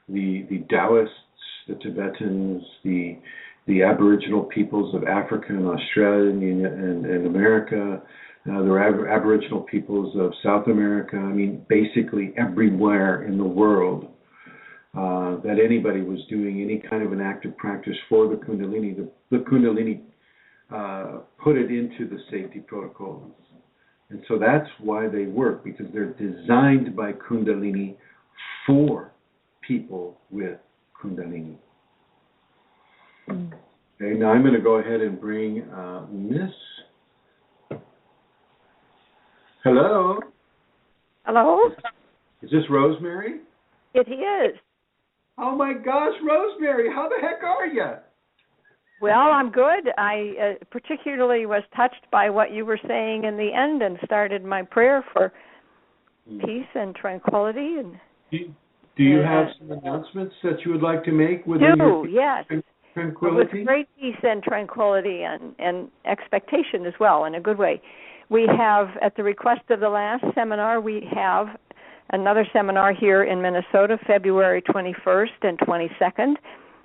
the Taoists, the Tibetans, the Aboriginal peoples of Africa and Australia and America, the Aboriginal peoples of South America. I mean, basically everywhere in the world that anybody was doing any kind of an active practice for the Kundalini, the Kundalini put it into the safety protocols. And so that's why they work, because they're designed by Kundalini for people with Kundalini. Okay, now I'm going to go ahead and bring Miss. Hello? Hello? Is this Rosemary? It is. Oh my gosh, Rosemary, how the heck are you? Well, I'm good. I particularly was touched by what you were saying in the end and started my prayer for peace and tranquility. And do you have some announcements that you would like to make within your yes. tranquility? With great peace and tranquility and expectation as well, in a good way. We have, at the request of the last seminar, we have another seminar here in Minnesota, February 21st and 22nd.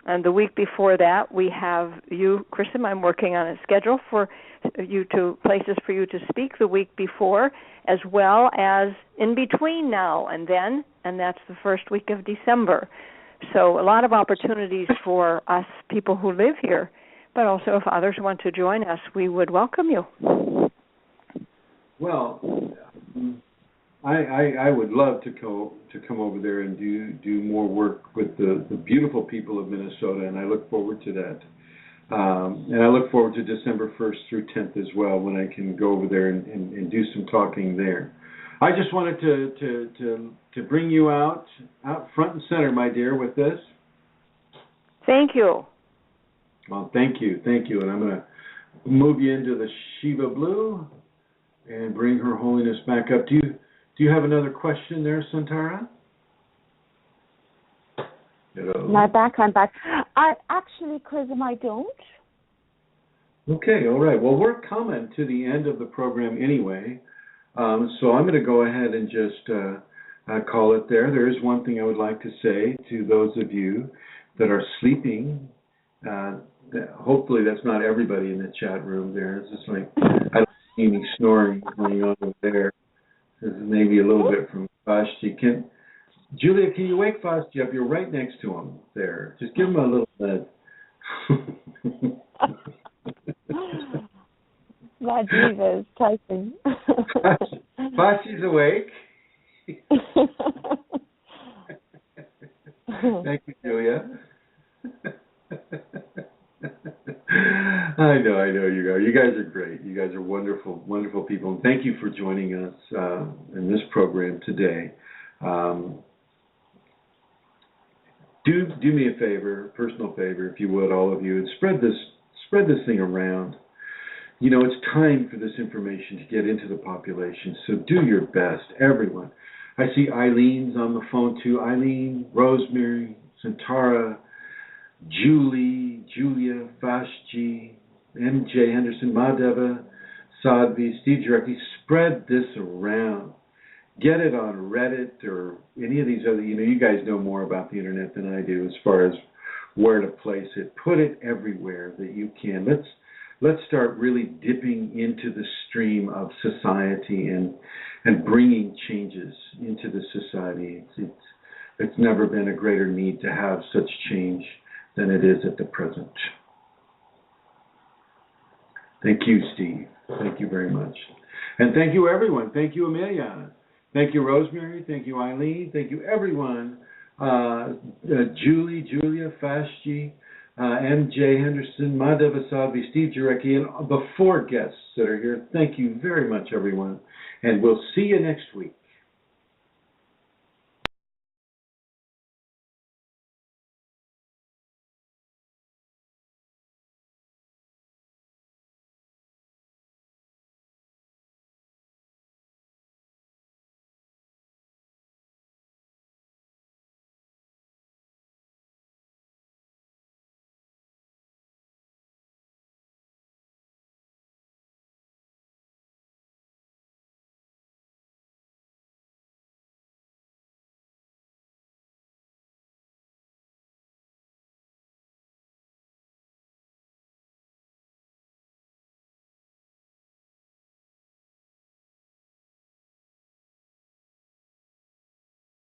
And the week before that, we have you, Chrism. I'm working on a schedule for you places for you to speak the week before, as well as in between now and then, and that's the first week of December. So a lot of opportunities for us people who live here, but also if others want to join us, we would welcome you. Well, I would love to come over there and do more work with the beautiful people of Minnesota, and I look forward to that. And I look forward to December 1st through 10th as well, when I can go over there and do some talking there. I just wanted to bring you out front and center, my dear, with this. Thank you. Well, thank you, and I'm going to move you into the Shiva Blue and bring Her Holiness back up. Do you have another question there, Santara? Hello. I'm back. Actually, Chrism, I don't. Okay, all right. Well, we're coming to the end of the program anyway, so I'm going to go ahead and just call it there. There is one thing I would like to say to those of you that are sleeping. Hopefully that's not everybody in the chat room there. It's just like, I don't see any snoring going on over there. This is maybe a little bit from Vashti. Julia, can you wake Vashti up? You're right next to him there. Just give him a little nudge. That diva is typing. Vashti's awake. Thank you, Julia. I know you guys. You guys are great. You guys are wonderful, wonderful people. And thank you for joining us in this program today. Do me a favor, personal favor, if you would, all of you, and spread this thing around. It's time for this information to get into the population. So do your best, everyone. I see Eileen's on the phone too. Eileen, Rosemary, Santara, Julie, Julia, Vashti, MJ Henderson, Madhava, Sadhvi, Steve Directly. Spread this around. Get it on Reddit or any of these other, you guys know more about the internet than I do as far as where to place it. Put it everywhere that you can. let's start really dipping into the stream of society and bringing changes into the society. It's never been a greater need to have such change than it is at the present. Thank you, Steve. Thank you very much. And thank you, everyone. Thank you, Amelia. Thank you, Rosemary. Thank you, Eileen. Thank you, everyone. Julie, Julia, Fashji, MJ Henderson, Madhav Asabi, Steve Jarecki, and the 4 guests that are here. Thank you very much, everyone. And we'll see you next week.